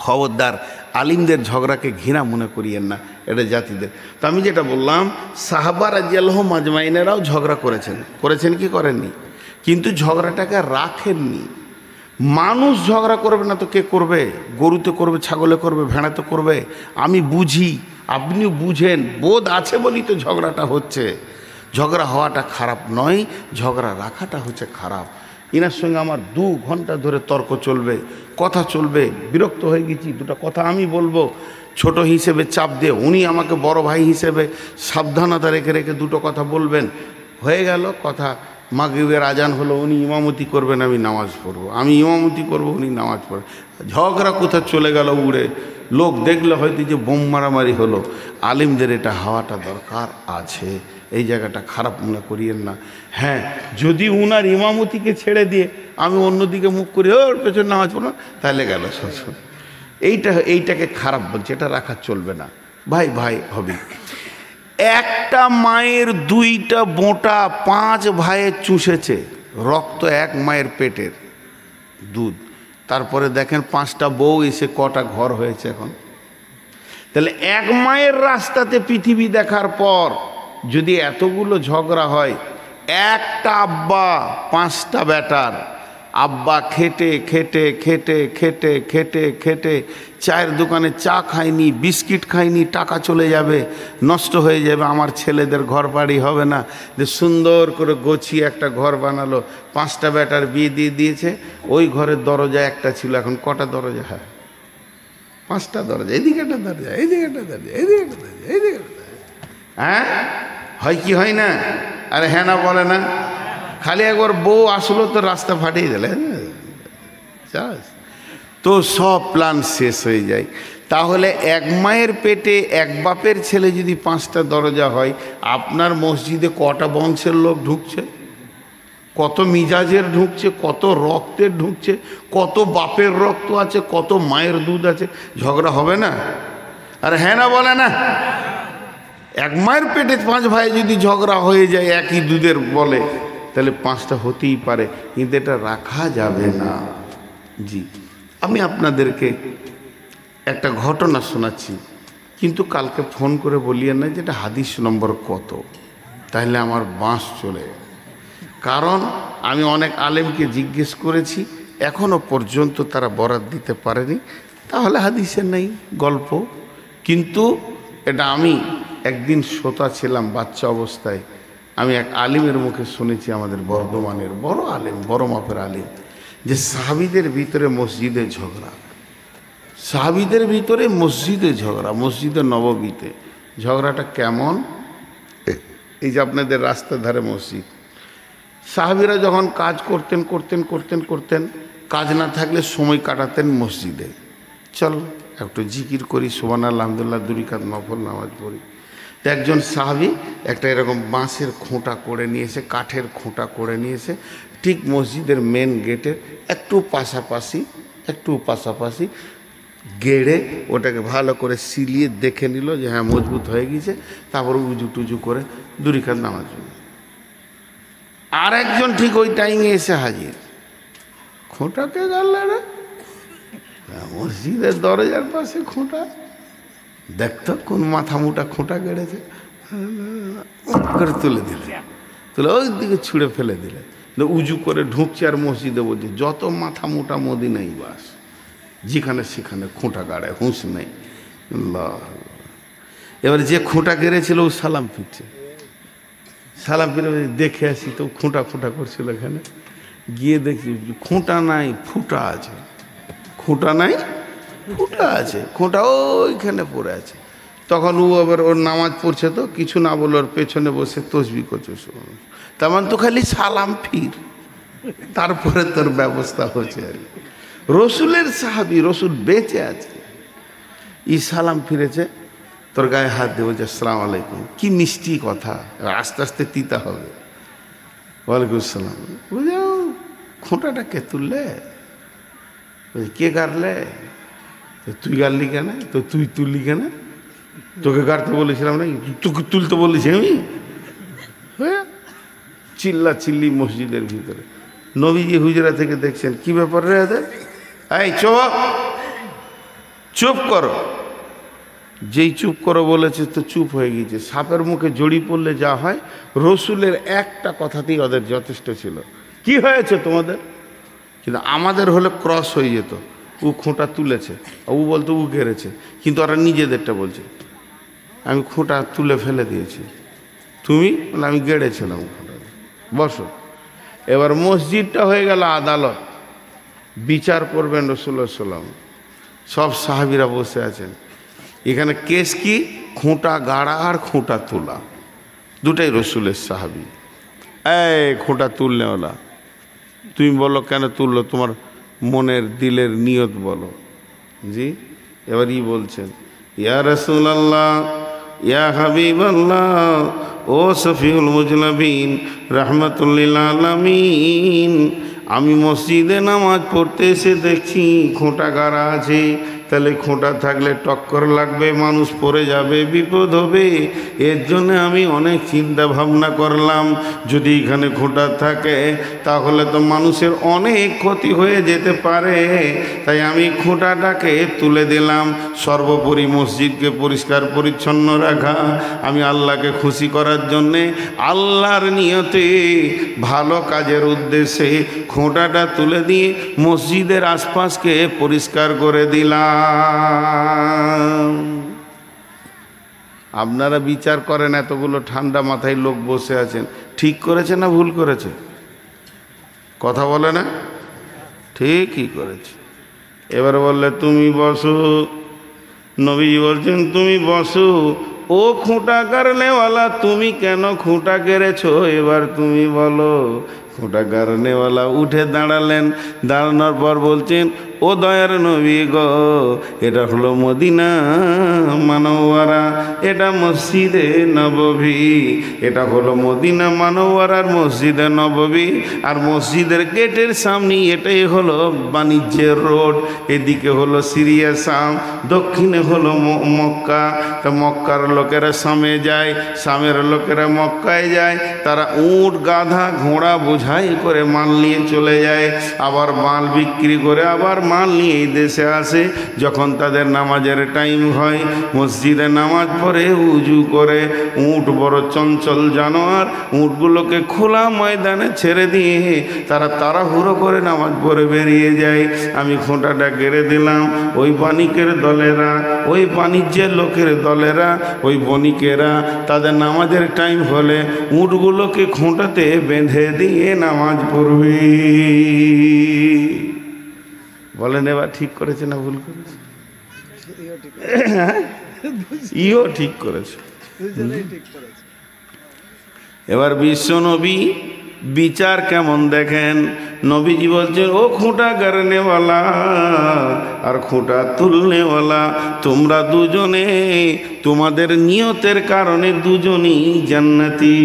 খবরদার, আলিমদের ঝগড়াকে ঘৃণা মনে করিয়েন না, এটা জাতিদের। তো আমি যেটা বললাম, সাহাবা রাদিয়াল্লাহু মাজমাইনেরাও ঝগড়া করেছেন কি করেননি? কিন্তু ঝগড়াটাকে রাখেননি। মানুষ ঝগড়া করবে না তো কে করবে? গরুতে করবে, ছাগলে করবে, ভেড়াতে করবে। আমি বুঝি, আপনিও বুঝেন, বোধ আছে বলেই তো ঝগড়াটা হচ্ছে। ঝগড়া হওয়াটা খারাপ নয়, ঝগড়া রাখাটা হচ্ছে খারাপ। ইনার সঙ্গে আমার 2 ঘন্টা ধরে তর্ক চলবে, কথা চলবে। বিরক্ত হয়ে গেছি, দুটো কথা আমি বলবো, ছোট হিসেবে চাপ দিয়ে উনি আমাকে বড় ভাই হিসেবে সাবধানতা রেখে রেখে দুটো কথা বলবেন। হয়ে গেল কথা, মাগরিবের আজান হলো, উনি ইমামতি করবেন, আমি নামাজ পড়বো, আমি ইমামতি করবো, উনি নামাজ পড়বেন। ঝগড়া কোথায় চলে গেল উড়ে। লোক দেখলে হয়তো যে বোম মারামারি হলো। আলিমদের এটা হওয়াটা দরকার আছে, এই জায়গাটা খারাপ মনে করিয়েন না। হ্যাঁ, যদি উনার ইমামতিকে ছেড়ে দিয়ে আমি অন্যদিকে মুখ করি, ওর পেছনে নামাজ পড়ো, তাহলে গেল শ্বশুর। এইটাকে খারাপ বলছে, এটা রাখা চলবে না। ভাই ভাই হবে। একটা মায়ের 2টা বোঁটা 5 ভাইয়ে চুষেছে রক্ত, এক মায়ের পেটের দুধ। তারপরে দেখেন 5টা বউ এসে কটা ঘর হয়েছে এখন। তাহলে এক মায়ের রাস্তাতে পৃথিবী দেখার পর যদি এতগুলো ঝগড়া হয়, একটা আব্বা 5টা বেটার, আব্বা খেটে খেটে খেটে খেটে খেটে খেটে চায়ের দোকানে চা খায়নি, বিস্কিট খায়নি, টাকা চলে যাবে, নষ্ট হয়ে যাবে, আমার ছেলেদের ঘর বাড়ি হবে না। যে সুন্দর করে গোছিয়ে একটা ঘর বানালো, 5টা বেটার বিয়ে দিয়ে দিয়েছে। ওই ঘরের দরজা একটা ছিল, এখন কটা দরজা? হ্যাঁ, 5টা দরজা, এদিকে একটা দরজা, এইদিকে একটা দরজা, এইদিকে একটা দরজা, এইদিকে একটা দরজা। হ্যাঁ, হয় কি হয় না? আরে হ্যাঁ না বলে না? খালি একবার বউ আসলো তো রাস্তা ফাটিয়ে দিলে, তো সব প্ল্যান শেষ হয়ে যায়। তাহলে এক মায়ের পেটে এক বাপের ছেলে যদি 5টা দরজা হয়, আপনার মসজিদে কটা বংশের লোক ঢুকছে, কত মিজাজের ঢুকছে, কত রক্তের ঢুকছে, কত বাপের রক্ত আছে, কত মায়ের দুধ আছে, ঝগড়া হবে না? আর হ্যাঁ না বলে না? এক মায়ের পেটে 5 ভাই যদি ঝগড়া হয়ে যায় একই দুধের বলে, তাহলে 5টা হতেই পারে, কিন্তু এটা রাখা যাবে না। জি, আমি আপনাদেরকে একটা ঘটনা শোনাচ্ছি, কিন্তু কালকে ফোন করে বলিয়েন না যেটা হাদিস নম্বর কত, তাহলে আমার বাঁশ চলে। কারণ আমি অনেক আলেমকে জিজ্ঞেস করেছি, এখনো পর্যন্ত তারা বরাত দিতে পারেনি। তাহলে হাদিসের নেই, গল্প। কিন্তু এটা আমি একদিন শ্রোতা ছিলাম বাচ্চা অবস্থায়, আমি এক আলিমের মুখে শুনেছি, আমাদের বর্ধমানের বড় আলেম, বড় মাপের আলিম, যে সাহাবীদের ভিতরে মসজিদে ঝগড়া, সাহাবীদের ভিতরে মসজিদে ঝগড়া, মসজিদে নববীতে ঝগড়াটা কেমন? এই যে আপনাদের রাস্তার ধারে মসজিদ, সাহাবীরা যখন কাজ করতেন, কাজ না থাকলে সময় কাটাতেন মসজিদে। চল একটু জিকির করি, সুবহানাল্লাহ আলহামদুলিল্লাহ, 2 রাকাত নফল নামাজ পড়ি। তো একজন সাহাবী একটা এরকম বাঁশের খোঁটা করে নিয়েছে, কাঠের খোঁটা করে নিয়েছে, ঠিক মসজিদের মেন গেটের একটু পাশাপাশি গেড়ে ওটাকে ভালো করে সিলিয়ে দেখে নিল যে হ্যাঁ মজবুত হয়ে গেছে। তারপর উজু টুজু করে 2 রাকাত নামাজ পড়ল। আর একজন ঠিক ওই টাইমে এসে হাজির, খোঁটাকে গাড়লে না, মসজিদের দরজার পাশে খোঁটা, দেখতো কোন মাথা মোটা খোঁটা গেড়েছে, করে তুলে ওই দিকে ছুঁড়ে ফেলে দিলে। উজু করে ঢুকছে আর মসজিদে বলছে যত মাথা মোটা মদিনাই বাস, যেখানে সেখানে খোঁটা গাড়ে, হুঁশ নেই। এবার যে খোঁটা গেড়েছিল ও সালাম ফিরছে, সালাম ফিরে দেখে আসি তো খোঁটা করছিল এখানে। গিয়ে দেখি খোঁটা নাই, ফুটা আছে, খোঁটা নাই, ফুটা আছে, খোঁটা ওইখানে পড়ে আছে। তখন ও আবার ওর নামাজ পড়ছে, তো কিছু না বলে ওর পেছনে বসে তসবিহ করছে। তেমন তো খালি সালাম ফির, তারপরে তোর ব্যবস্থা হচ্ছে। আর রসুলের সাহাবী, রসুল বেঁচে আছে, ই সালাম ফিরেছে, তোর গায়ে হাত দিয়ে বলছে আসসালামু আলাইকুম। কি মিষ্টি কথা, আস্তে আস্তে তিতা হবে। ওয়ালাইকুম আসসালাম। বুঝাও খোঁটাটা কে তুললে? কে গাড়লে? তুই গাড়লি কেন? তো তুই তুললি কেন? তোকে গাড়তে বলেছিলাম না, তোকে তুলতে বলেছি আমি? চিল্লি মসজিদের ভিতরে। নবীজি হুজরা থেকে দেখছেন, কি ব্যাপার রে এদের, এই চুপ করো। যেই চুপ করো বলেছে তো চুপ হয়ে গিয়েছে। সাপের মুখে জড়ি পড়লে যা হয়, রসুলের একটা কথাতেই ওদের যথেষ্ট ছিল। কি হয়েছে তোমাদের? কিন্তু আমাদের হলে ক্রস হয়ে যেত, ও খোঁটা তুলেছে, ও বলতো ও গেড়েছে, কিন্তু ওরা নিজেদেরটা বলছে আমি খোঁটা তুলে ফেলে দিয়েছি, তুমি বলে আমি গেড়েছিলাম খোঁটা, বসো। এবার মসজিদটা হয়ে গেল আদালত, বিচার করবেন রাসূলুল্লাহ সাল্লাল্লাহু আলাইহি ওয়াসাল্লাম। সব সাহাবীরা বসে আছেন। এখানে কেস কি? খুঁটা গাড়া আর খুঁটা তোলা, দুটাই রসুলের সাহাবী। এই খুঁটা তুলনেওয়ালা, তুমি বলো কেন তুললো, তোমার মনের দিলের নিয়ত বলো। জি, এবার বলছেন, ইয়া রাসূলুল্লাহ, ইয়া হাবিবাল্লাহ, ও শফিউল মুজনাবিন, রাহমাতুল লিল আলামিন, আমি মসজিদে নামাজ পড়তে এসে দেখছি খোঁটা গাড়া আছে। তাহলে খোঁটা থাকলে টক্কর লাগবে, মানুষ পড়ে যাবে, বিপদ হবে। এর জন্য আমি অনেক চিন্তা ভাবনা করলাম, যদি এখানে খোঁটা থাকে তাহলে তো মানুষের অনেক ক্ষতি হয়ে যেতে পারে। তাই আমি খোঁটাটাকে তুলে দিলাম। সর্বোপরি মসজিদকে পরিষ্কার পরিচ্ছন্ন রাখা, আমি আল্লাহকে খুশি করার জন্যে, আল্লাহর নিয়তে, ভালো কাজের উদ্দেশ্যে খোঁটাটা তুলে দিয়ে মসজিদের আশপাশকে পরিষ্কার করে দিলাম। আপনারা বিচার করেন, এতগুলো ঠান্ডা মাথায় লোক বসে আছেন, ঠিক করেছে না ভুল করেছে? কথা বলে না? ঠিকই করেছে। এবার বললে তুমি বসো, নবীজি বলছেন তুমি বসো। ও খুঁটা গাড়নেওয়ালা, তুমি কেন খুঁটা গেড়েছো? এবার তুমি বলো। খুঁটা গাড়নেওয়ালা উঠে দাঁড়ালেন, দাঁড়ানোর পর বলছেন, ও দয়ার নবী গো, এটা হলো মদিনা মানওয়ারা, এটা মসজিদে নববী। এটা হলো মদিনা মানওয়ারার মসজিদে নববী। আর মসজিদের গেটের সামনে এটাই হলো বাণিজ্যের রোড। এদিকে হলো সিরিয়া শাম, দক্ষিণে হলো মক্কা। তো মক্কার লোকেরা শামে যায়, শামের লোকেরা মক্কায় যায়। তারা উট গাধা ঘোড়া বোঝাই করে মাল নিয়ে চলে যায়, আবার মাল বিক্রি করে আবার মাল নিয়ে এই দেশে আসে। যখন তাদের নামাজের টাইম হয়, মসজিদে নামাজ পড়ে উজু করে, উট বড় চঞ্চল জানোয়ার, উটগুলোকে খোলা ময়দানে ছেড়ে দিয়ে তারা তাড়াহুড়ো করে নামাজ পড়ে বেরিয়ে যায়। আমি খোঁটাটা গেড়ে দিলাম। ওই বাণিকের দলেরা, ওই বাণিজ্যের লোকের দলেরা, ওই বণিকেরা তাদের নামাজের টাইম হলে উটগুলোকে খোঁটাতে বেঁধে দিয়ে নামাজ পড়বে। বলেন এবার ঠিক করেছে না ভুল করেছে? ইও ঠিক করেছে। এবার বিশ্ব নবী বিচার কেমন দেখেন। নবীজি বলছেন, ও খুঁটা গাড়নেওয়ালা আর খুঁটা তুলনেওয়ালা, তোমরা দুজনে তোমাদের নিয়তের কারণে দুজনই জান্নাতি।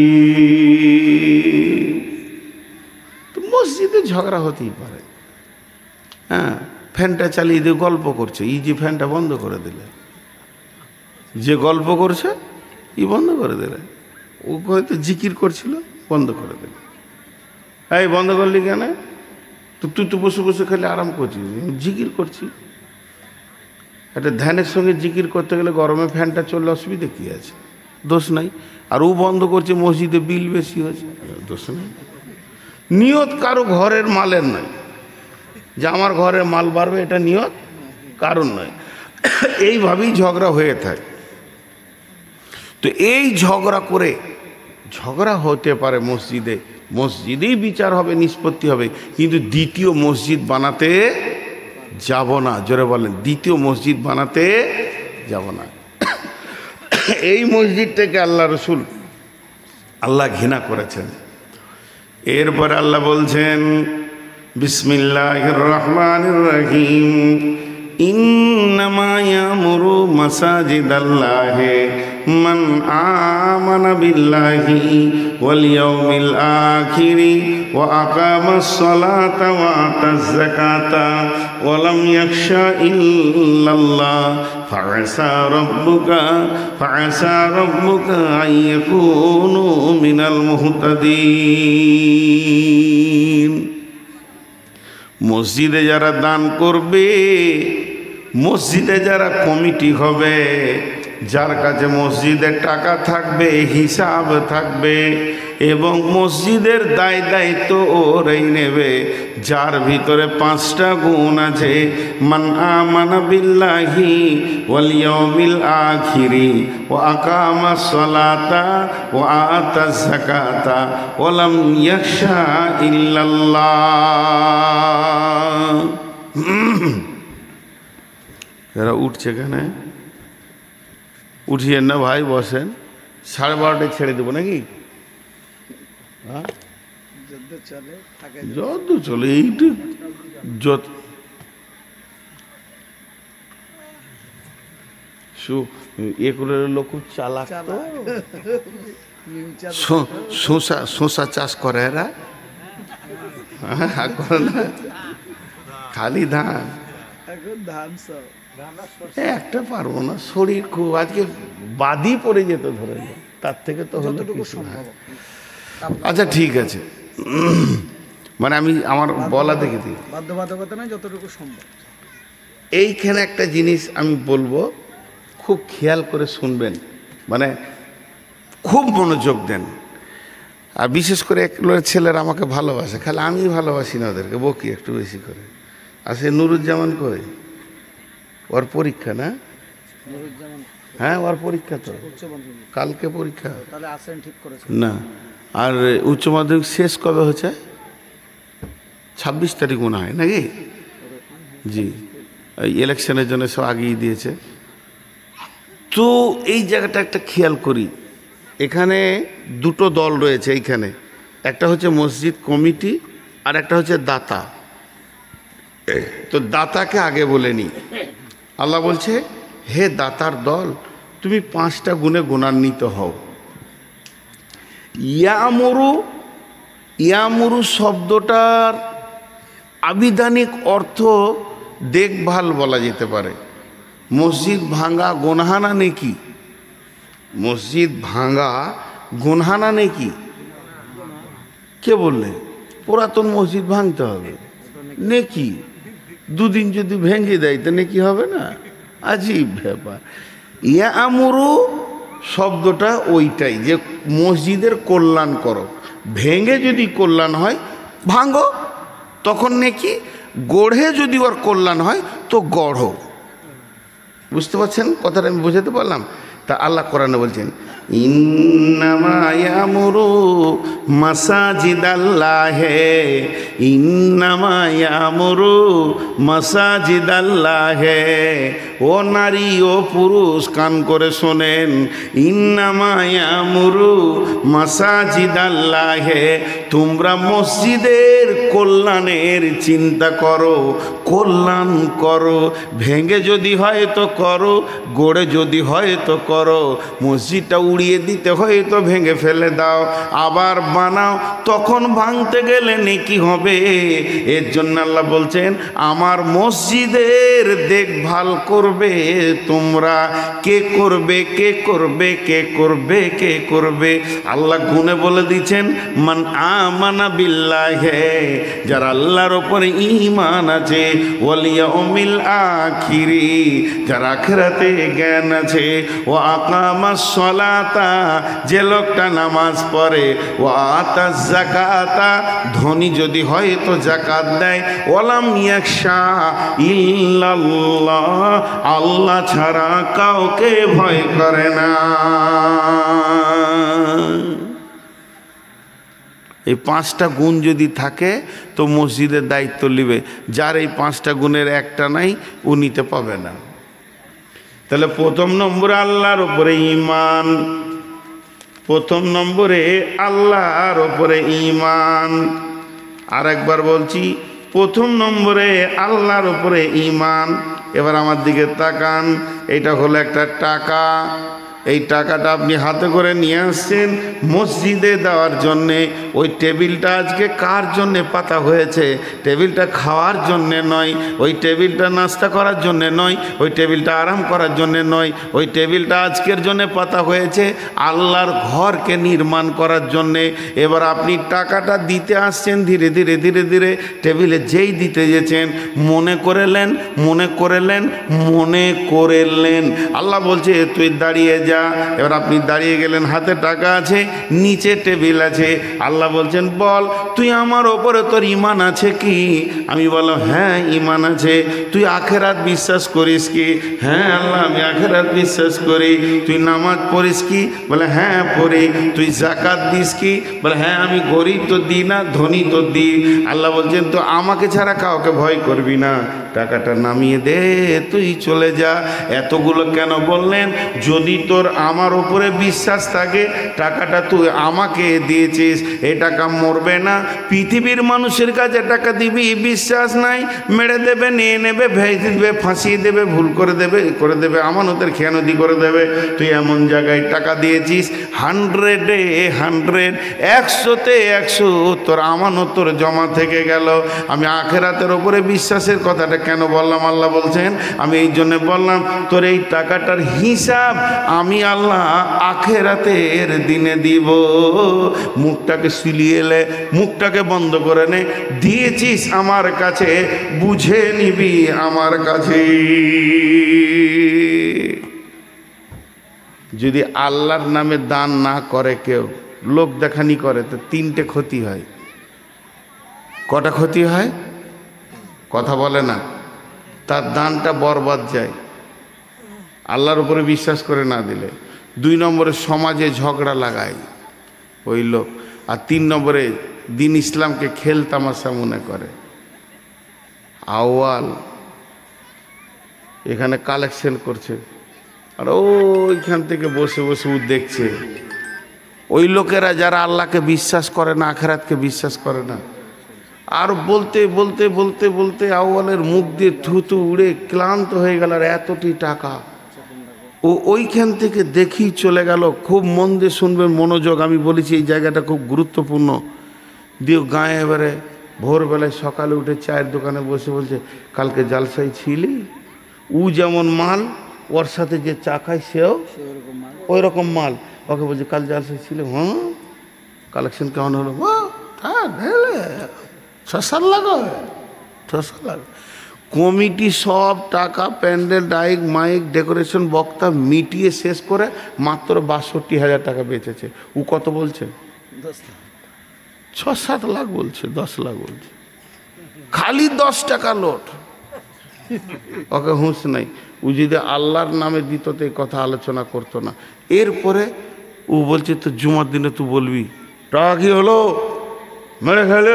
তো মসজিদে ঝগড়া হতেই পারে। হ্যাঁ, ফ্যানটা চালিয়ে দিয়ে গল্প করছে, যে ফ্যানটা বন্ধ করে দিলে, যে গল্প করছে বন্ধ করে দিলে, ও হয়তো জিকির করছিল, বন্ধ করে দিলে। এই বন্ধ করলি কেন? তো তুই তো বসে বসে খালি আরাম করছিস, জিকির করছি। একটা ধ্যানের সঙ্গে জিকির করতে গেলে গরমে ফ্যানটা চললে অসুবিধা কী আছে? দোষ নাই। আর ও বন্ধ করছে, মসজিদে বিল বেশি হয়েছে, দোষ নেই। নিয়ত কারো ঘরের মালের নয় যে আমার ঘরের মাল বাড়বে, এটা নিয়ত কারণ নয়। এইভাবেই ঝগড়া হয়ে থাকে। তো এই ঝগড়া করে, ঝগড়া হতে পারে মসজিদে, মসজিদেই বিচার হবে, নিষ্পত্তি হবে, কিন্তু দ্বিতীয় মসজিদ বানাতে যাব না। জোরে বলেন, দ্বিতীয় মসজিদ বানাতে যাব না। এই মসজিদটাকে আল্লাহ রসুল, আল্লাহ ঘৃণা করেছেন। এরপর আল্লাহ বলছেন, বিসমিল্লাহির রহমানির রহিম, ইন্নামা ইয়ামুরু মাসাজিদাল্লাহি মান আমানা বিল্লাহি ওয়াল ইয়াউমিল আখিরি ওয়া আকামাস সালাতা ওয়া আতাজ যাকাতা ওয়া লাম ইয়াখশা ইল্লাল্লাহ ফাআসা রাব্বুকা আইয়াকুনু মিনাল মুহতাদিন। মসজিদে যারা দান করবে, মসজিদে যারা কমিটি হবে, যার কাছে মসজিদের টাকা থাকবে, হিসাব থাকবে, এবং মসজিদের দায়িত্ব ওরাই নেবে যার ভিতরে 5টা গুণ আছে। মান আমানা বিল্লাহি ওয়াল ইয়াউমিল আখিরি ওয়া আকামাস সালাতা ওয়া আতাজ যাকাতা ওয়া লাম ইয়াখশা ইল্লাল্লাহ। এরা উঠছে কেন? উঠিয়েন না ভাই, বসেন। 12:30 ছেড়ে দেবো নাকি? যত চলে এইটু যত ইয়ে করে লোক খুব চালাক তো, শসা চাষ করে এরা, করে না খালি ধান। একটা পারবো না, শরীর খুব আজকে বাদি পড়ে যেত ধরে, তার থেকে তো হলো কিছু না। আচ্ছা ঠিক আছে, মানে আমি আমার বলা দেখে দিই, বাধ্যবাধকতা নয়, যতটুকু সম্ভব। এইখানে একটা জিনিস আমি বলবো, খুব খেয়াল করে শুনবেন, মানে খুব মনোযোগ দেন। আর বিশেষ করে এক ছেলেরা আমাকে ভালোবাসে, খালি আমি ভালোবাসি না ওদেরকে, বকি একটু বেশি করে। আর সে নুরুজ্জামান কই, ওর পরীক্ষা না? হ্যাঁ ওর পরীক্ষা তো কালকে পরীক্ষা না। আর উচ্চ মাধ্যমিক শেষ কবে হচ্ছে? 26 তারিখ মনে হয় নাকি? জি, এই ইলেকশনের জন্য সব আগিয়ে দিয়েছে। তো এই জায়গাটা একটা খেয়াল করি, এখানে দুটো দল রয়েছে এইখানে, একটা হচ্ছে মসজিদ কমিটি আর একটা হচ্ছে দাতা। তো দাতাকে আগে বলে নি, আল্লাহ বলছে হে দাতার দল, তুমি 5টা গুণে গুণান্বিত হও। ইয়ামুরু শব্দটার আবিধানিক অর্থ দেখভাল বলা যেতে পারে। মসজিদ ভাঙা গুনহানা নেকি? মসজিদ ভাঙা গুনহানা নেকি? কে বললে? পুরাতন মসজিদ ভাঙতে হবে নেকি? 2 দিন যদি ভেঙে দেয় তো নেকি হবে না? আজীব ব্যাপার। ইয়ামুরু শব্দটা ওইটাই, যে মসজিদের কল্যাণ করো। ভেঙে যদি কল্যাণ হয় ভাঙো, তখন নেকি। গড়ে যদি ওর কল্যাণ হয় তো গড়ো। বুঝতে পারছেন কথাটা? আমি বোঝাতে পারলাম? তা আল্লাহ কোরআনে বলছেন ইন্নামা ইয়ামুরু মাসাজিদাল্লাহে, ইন্নামা ইয়ামুরু মাসাজিদাল্লাহে। ও নারী ও পুরুষ কান করে শোনেন, ইন্নামা ইয়ামুরু মাসাজিদাল্লাহে, তোমরা মসজিদের কল্যাণের চিন্তা করো, কল্যাণ করো। ভেঙে যদি হয় তো করো, গড়ে যদি হয় তো করো। মসজিদটা উড়িয়ে দিতে হয় তো ভেঙে ফেলে দাও, আবার বানাও, তখন ভাঙতে গেলে নেকি হবে। এর জন্য আল্লাহ বলছেন আমার মসজিদের দেখভাল করবে তোমরা। কে করবে? কে করবে? কে করবে? কে করবে? আল্লাহ গুণে বলে দিচ্ছেন মান আমানা বিল্লাহে, যারা আল্লাহর উপরে ঈমান আছে, ওয়াল ইয়াউমিল আখিরি, যার আখিরাতে জ্ঞান আছে, ও আকামাস সালাতা, যে লোকটা নামাজ পড়ে, ও আতাজ যাকাতা, ধনী যদি হয় তো যাকাত দেয়, ওয়ালাম ইয়াখশা ইল্লাল্লাহ, আল্লাহ ছাড়া কাউকে ভয় করে না। এই 5টা গুণ যদি থাকে তো মসজিদের দায়িত্ব নেবে। যার এই 5টা গুণের একটা নাই ও নিতে পাবে না। তাহলে প্রথম নম্বরে আল্লাহর উপরে ঈমান, প্রথম নম্বরে আল্লাহর উপরে ঈমান। আর একবার বলছি, প্রথম নম্বরে আল্লাহর উপরে ঈমান। এবার আমার দিকে তাকান, এটা হলো একটা টাকা, এই টাকাটা আপনি হাতে করে নিয়ে আসছেন মসজিদে দেওয়ার জন্যে। ওই টেবিলটা আজকে কার জন্যে পাতা হয়েছে? টেবিলটা খাওয়ার জন্যে নয়, ওই টেবিলটা নাস্তা করার জন্যে নয়, ওই টেবিলটা আরাম করার জন্যে নয়, ওই টেবিলটা আজকের জন্যে পাতা হয়েছে আল্লাহর ঘরকে নির্মাণ করার জন্যে। এবার আপনি টাকাটা দিতে আসছেন, ধীরে ধীরে ধীরে ধীরে টেবিলে যেই দিতে গেছেন মনে করলেন আল্লাহ বলছে তুই দাঁড়িয়ে যা। এবার আপনি দাঁড়িয়ে গেলেন, হাতে টাকা আছে, নিচে টেবিল আছে। আল্লাহ বলছেন বল তুই আমার ওপরে তোর ঈমান আছে কি? আমি বললাম হ্যাঁ ঈমান আছে। তুই আখেরাত বিশ্বাস করিস কি? হ্যাঁ আল্লাহ আমি আখেরাত বিশ্বাস করি। তুই নামাজ পড়িস কি? বলে হ্যাঁ পড়ি। তুই যাকাত দিস কি? বলে হ্যাঁ আমি গরিব তো দিই না, ধনী তো দিই। আল্লাহ বলছেন তো আমাকে ছাড়া কাউকে ভয় করবি না, টাকাটা নামিয়ে দে, তুই চলে যা। এতগুলো কেন বললেন? যদি তোর আমার উপরে বিশ্বাস থাকে, টাকাটা তুই আমাকে দিয়েছিস, এ টাকা মরবে না। পৃথিবীর মানুষের কাছে টাকা দিবি, বিশ্বাস নাই, মেরে দেবে, নিয়ে নেবে, ভেজে দেবে, ফাঁসিয়ে দেবে, ভুল করে দেবে, আমানতের খেয়ানতি করে দেবে। তুই এমন জায়গায় টাকা দিয়েছিস 100-এ 100, 100-তে 100 তোর আমানত তোর জমা থেকে গেল। আমি আখেরাতের ওপরে বিশ্বাসের কথাটা কেন বললাম? আল্লাহ বলছেন আমি এই জন্য বললাম তোর এই টাকাটার হিসাব আমি আল্লাহ আখেরাতের দিনে দিব। মুখটাকে সিলিয়ে লে, মুখটাকে বন্ধ করে নে, দিয়েছিস আমার কাছে, বুঝে নিবি আমার কাছে। যদি আল্লাহর নামে দান না করে কেউ, লোক দেখানি করে, তো 3টে ক্ষতি হয়। কটা ক্ষতি হয়? কথা বলে না। তার দানটা বরবাদ যায় আল্লাহর উপরে বিশ্বাস করে না দিলে। 2 নম্বরে সমাজে ঝগড়া লাগায় ওই লোক। আর 3 নম্বরে দিন ইসলামকে খেল তামাশা মনে করে। আউয়াল এখানে কালেকশন করছে, আর ওইখান থেকে বসে বসে ও দেখছে। ওই লোকেরা যারা আল্লাহকে বিশ্বাস করে না, আখেরাতকে বিশ্বাস করে না, আর বলতে বলতে বলতে বলতে আউয়ালের মুখ দিয়ে থুতু উড়ে ক্লান্ত হয়ে গেল। আর এতটি টাকা ও ওইখান থেকে দেখি চলে গেল। খুব মন দিয়ে শুনবেন, মনোযোগ, আমি বলেছি এই জায়গাটা খুব গুরুত্বপূর্ণ। দিয়ে গায়ে এবারে ভোরবেলায় সকালে উঠে চায়ের দোকানে বসে বলছে কালকে জালসাই ছিলি? ও যেমন মাল, ওর সাথে যে চা খায় সেও ওই রকম মাল। ওকে বলছে কাল জালসাই ছিল? হ্যাঁ। কালেকশন কেমন হলো? কমিটি সব টাকা, প্যান্ডেল, ডাইক, মাইক, ডেকোরেশন, বক্তা মিটিয়ে শেষ করে মাত্র 62,000 টাকা বেঁচেছে। ও কত বলছে? 6-7 লাখ বলছে, 10 লাখ বলছে, খালি 10 টাকা লোট। ওকে হুঁশ নাই। ও যদি আল্লাহর নামে দিত তো এই কথা আলোচনা করতো না। এরপরে ও বলছে তো জুমার দিনে তুই বলবি টাকা কি হলো, মেরে খেলে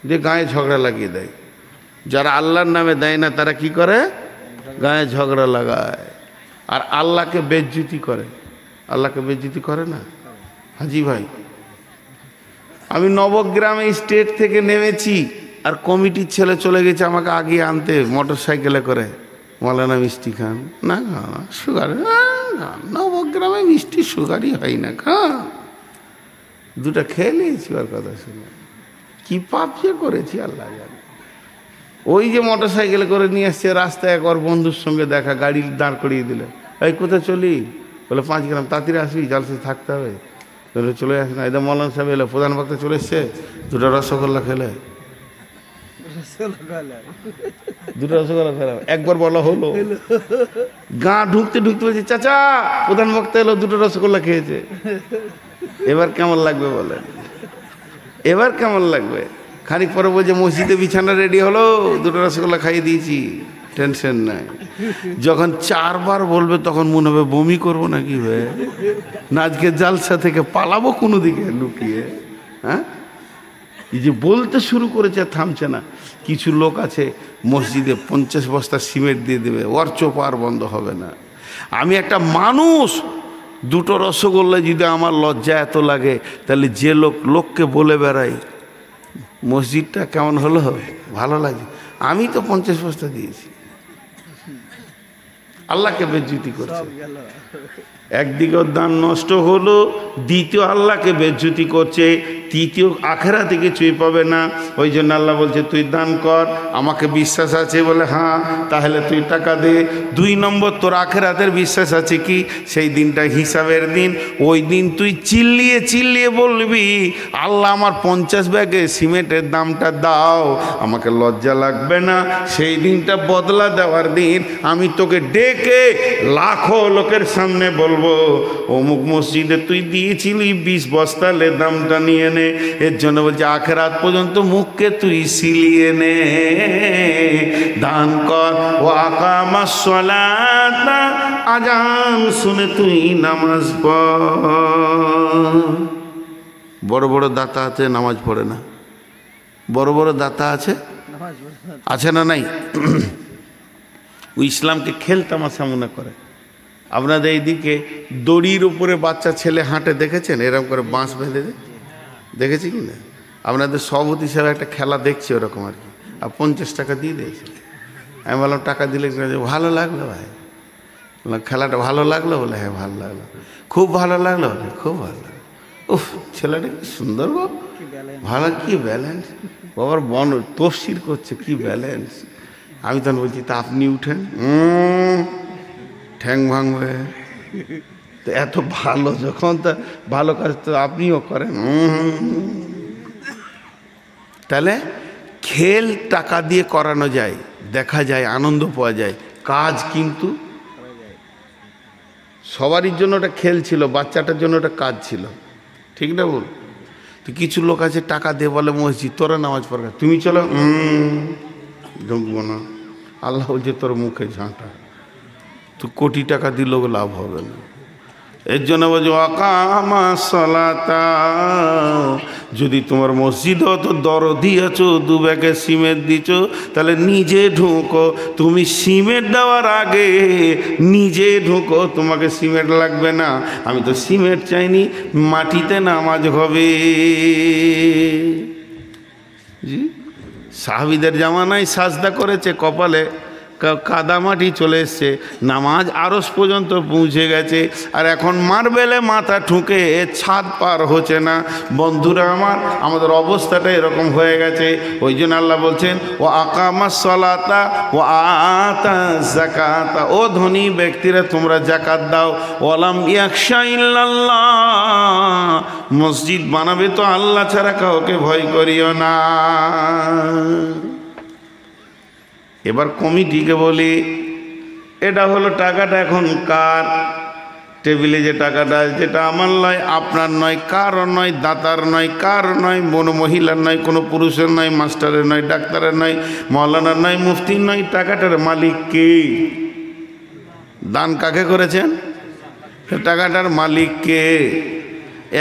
দিয়ে গায়ে ঝগড়া লাগিয়ে দেয়। যারা আল্লাহর নামে দেয় না তারা কি করে? গায়ে ঝগড়া লাগায় আর আল্লাহকে বেজ্জতি করে। আল্লাহকে বেজ্জতি করে না? হাজি ভাই, আমি নবগ্রামে স্টেট থেকে নেমেছি, আর কমিটির ছেলে চলে গেছে আমাকে আগে আনতে মোটর সাইকেলে করে। মৌলানা মিষ্টি খান? না সুগার, নবগ্রামে মিষ্টি সুগারই হয় না, খান। 2টা খেয়ে নিয়েছি ওর কথা শুনে। কি পাপ যে করেছি আল্লাহ জানে। ওই যে মোটর সাইকেলে করে নিয়ে আসছে, রাস্তায় এক ওর বন্ধুর সঙ্গে দেখা, গাড়ি দাঁড় করিয়ে দিলে। এই কোথায় চলি? বলে 5 গ্রাম। তাড়াতাড়ি আসবি, জালসে থাকতে হবে। বলে চলে আসে না। এদের মৌলানা সাহেব এলো, প্রধান বক্তা চলে এসছে, 2টা রসগোল্লা খেলে। 2টা রসগোল্লা খেলাম, একবার বলা হলো। গা ঢুকতে ঢুকতে বলছে চাচা প্রধান বক্তা এলো, 2টা রসগোল্লা খেয়েছে। এবার কেমন লাগবে বলেন? এবার কেমন লাগবে? খানিক পরে বলছে মসজিদে বিছানা রেডি হলো, 2টা রসগোল্লা খাইয়ে দিয়েছি, টেনশন নাই। যখন 4 বার বলবে তখন মনে হবে বমি করবো নাকি ভাই, না আজকে জালসা থেকে পালাবো কোনো দিকে লুকিয়ে। হ্যাঁ, এই যে বলতে শুরু করেছে থামছে না। কিছু লোক আছে মসজিদে 50 বস্তা সিমেন্ট দিয়ে দেবে, ওর চোপ আর বন্ধ হবে না। আমি একটা মানুষ, 2টো রসগোল্লা যদি আমার লজ্জা এত লাগে, তাহলে যে লোককে বলে বেড়াই মসজিদটা কেমন হলো, ভালো লাগে, আমি তো 50 বস্তা দিয়েছি। আল্লাহকে বেজ্জতি করছে। সব গেল। একদিকে ওর দান নষ্ট হলো, দ্বিতীয় আল্লাহকে বেজ্জতি করছে, তৃতীয় আখেরাতে কিছুই পাবে না। ওই জন্য আল্লাহ বলছে তুই দান কর, আমাকে বিশ্বাস আছে বলে হ্যাঁ, তাহলে তুই টাকা দে। 2 নম্বর, তোর আখেরাতের বিশ্বাস আছে কি? সেই দিনটা হিসাবের দিন। ওই দিন তুই চিল্লিয়ে চিল্লিয়ে বলবি আল্লাহ আমার 50 ব্যাগে সিমেন্টের দামটা দাও, আমাকে লজ্জা লাগবে না? সেই দিনটা বদলা দেওয়ার দিন। আমি তোকে ডেকে লাখো লোকের সামনে বলবো অমুক মসজিদে তুই দিয়েছিলি 20 বস্তালে, দামটা নিয়ে নে। এর জন্য বলছে আখেরাত পর্যন্ত মুখকে তুই সিলিয়ে নে, দান কর। ও আকামাস সালাতা, আজান শুনে তুই নামাজ পড়। বড় বড় দাতা আছে নামাজ পড়ে না, বড় বড় দাতা আছে, নামাজ পড়ে না। আছে না নাই? ও ইসলামকে খেলতামাশা মনে করে। আপনাদের এইদিকে দড়ির উপরে বাচ্চা ছেলে হাঁটে দেখেছেন? এরকম করে বাঁশ বেঁধে দেখেছি কি না? আপনাদের সভাপতি হিসাবে একটা খেলা দেখছি ওরকম আর কি। আর 50 টাকা দিয়ে দিয়েছে। আমি বললাম টাকা দিলে ভালো লাগলো ভাই, বললাম খেলাটা ভালো লাগলো? বলে হ্যাঁ ভালো লাগলো। খুব ভালো লাগলো? বলে খুব ভালো লাগলো। উফ, ছেলেটা কি সুন্দর গো, কি ব্যালেন্স। ভালো, কি ব্যালেন্স, বাবার বন তফসির করছে, কি ব্যালেন্স। আমি তখন বলছি তা আপনি উঠেন, ঠ্যাং ভাঙবে তো, এত ভালো যখন, তা ভালো কাজ তো আপনিও করেন। তাহলে খেল টাকা দিয়ে করানো যায়, দেখা যায়, আনন্দ পাওয়া যায়। কাজ কিন্তু সবারই জন্য ওটা খেল ছিল, বাচ্চাটার জন্য ওটা কাজ ছিল, ঠিক না বল? তো কিছু লোক আছে টাকা দিয়ে বলে মসজিদ, তোরা নামাজ পড়া, তুমি চলো, ঢুকবো না। আল্লাহ বলছে তোর মুখে ঝাঁটা, তো কোটি টাকা দিলেও লাভ হবে না। এর জন্য বলছো আকামা সালাতা, যদি তোমার মসজিদ তো দরদি আছো, 2 ব্যাগে সিমেন্ট দিছো, তাহলে নিজে ঢুকো। তুমি সিমেন্ট দেওয়ার আগে নিজে ঢুকো, তোমাকে সিমেন্ট লাগবে না। আমি তো সিমেন্ট চাইনি, মাটিতে নামাজ হবে। জি, সাহাবীদের জামানায় সাজদা করেছে, কপালে কাদামাটি চলে এসছে, নামাজ আরশ পর্যন্ত পৌঁছে গেছে, আর এখন মার্বেলে মাথা ঠুকে ছাদ পার হচ্ছে না। বন্ধুরা আমার, আমাদের অবস্থাটা এরকম হয়ে গেছে। ওই জন্য আল্লাহ বলছেন ও আকামাস সালাতা ও আতা যাকাতা, ও ধনী ব্যক্তিরা তোমরা যাকাত দাও। ওয়ালাম ইয়াখশা ইল্লাল্লাহ, মসজিদ বানাবে তো আল্লাহ ছাড়া কাউকে ভয় করিও না। এবার কমিটিকে বলি, এটা হলো টাকাটা এখন কার? টেবিলে যে টাকাটা, যেটা আমার নয়, আপনার নয়, কারও নয়, দাতার নয়, কার নয়, কোনো মহিলার নয়, কোনো পুরুষের নয়, মাস্টারের নয়, ডাক্তারের নয়, মৌলানার নয়, মুফতির নয়, টাকাটার মালিক কে? দান কাকে করেছেন? টাকাটার মালিক কে?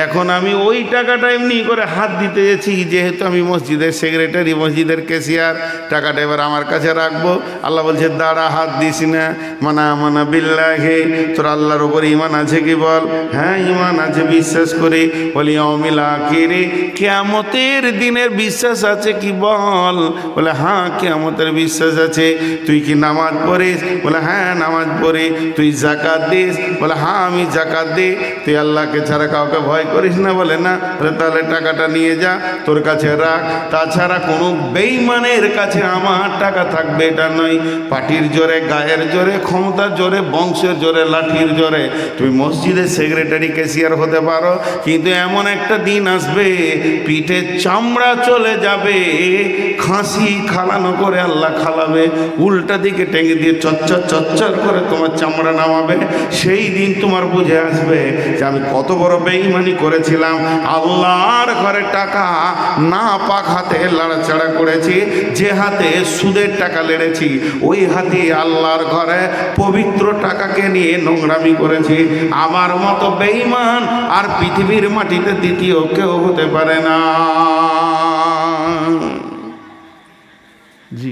এখন আমি ওই টাকাটা এমনি করে হাত দিতে গেছি, যেহেতু আমি মসজিদের সেক্রেটারি, মসজিদের ক্যাশিয়ার, টাকাটা এবার আমার কাছে রাখবো। আল্লাহ বলছে দাঁড়া, হাত দিস না। মানা বিল্লাহি, তোর আল্লাহর উপর ঈমান আছে কি বল? হ্যাঁ ঈমান আছে, বিশ্বাস করি। বলি ইয়াউমিল আখিরি, কিয়ামতের দিনের বিশ্বাস আছে কি বল? বলে হ্যাঁ কিয়ামতের বিশ্বাস আছে। তুই কি নামাজ পড়িস? বলে হ্যাঁ নামাজ পড়ি। তুই যাকাত দিস? বলে হ্যাঁ আমি যাকাত দিই। তুই আল্লাহকে ছাড়া কাউকে ভয় করিস না? বলে না। তাহলে টাকাটা নিয়ে যা, তোর কাছে রাখ। তাছাড়া কোনো বেঈমানের কাছে আমার টাকা থাকবে এটা নয়। পার্টির জোরে, গায়ের জোরে, ক্ষমতার জোরে, বংশের জোরে, লাঠির জোরে তুমি মসজিদের সেক্রেটারি ক্যাশিয়ার হতে পারো, কিন্তু এমন একটা দিন আসবে পিঠে চামড়া চলে যাবে, খাসি খালানো করে আল্লাহ খালাবে, উল্টা দিকে টেঙে দিয়ে চচ্চর চচ্চর করে তোমার চামড়া নামাবে। সেই দিন তোমার বুঝে আসবে যে আমি কত বড় বেঈমানি করেছিলাম। আল্লাহর ঘরে টাকা না পাক হাতে লাড়াচাড়া করেছি, যে হাতে সুদের টাকা লেড়েছি ওই হাতে আল্লাহর ঘরে পবিত্র টাকাকে নিয়ে নোংরামি করেছি। আমার মতো বেঈমান আর পৃথিবীর মাটিতে দ্বিতীয় কেউ হতে পারে না। জি,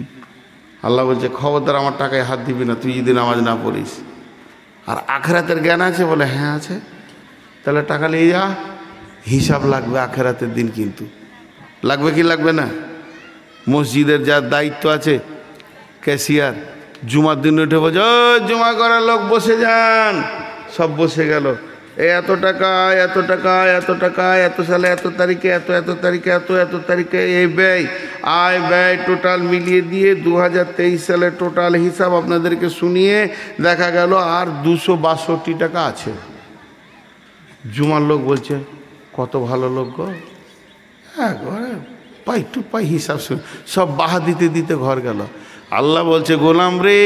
আল্লাহ বলছে খবরদার আমার টাকায় হাত দিবি না তুই যদি নামাজ না পড়িস। আর আখেরাতের জ্ঞান আছে? বলে হ্যাঁ আছে। তাহলে টাকা নিয়ে যা, হিসাব লাগবে আখেরাতের দিন। কিন্তু লাগবে কি লাগবে না? মসজিদের যার দায়িত্ব আছে, ক্যাশিয়ার, জুমার দিন উঠে বলছে ও জুমা করার লোক বসে যান, সব বসে গেল। এত টাকা এত টাকা এত টাকা এত সালে এত তারিখে এত এত তারিখে এত এত তারিখে এই ব্যয় আয় ব্যয় টোটাল মিলিয়ে দিয়ে 2023 সালের টোটাল হিসাব আপনাদেরকে শুনিয়ে দেখা গেল আর 262 টাকা আছে। জুমার লোক বলছে কত ভালো লোক গো, হ্যাঁ পাই টু পাই হিসাব শুনে সব বাহা দিতে দিতে ঘর গেল। আল্লাহ বলছে গোলাম রে,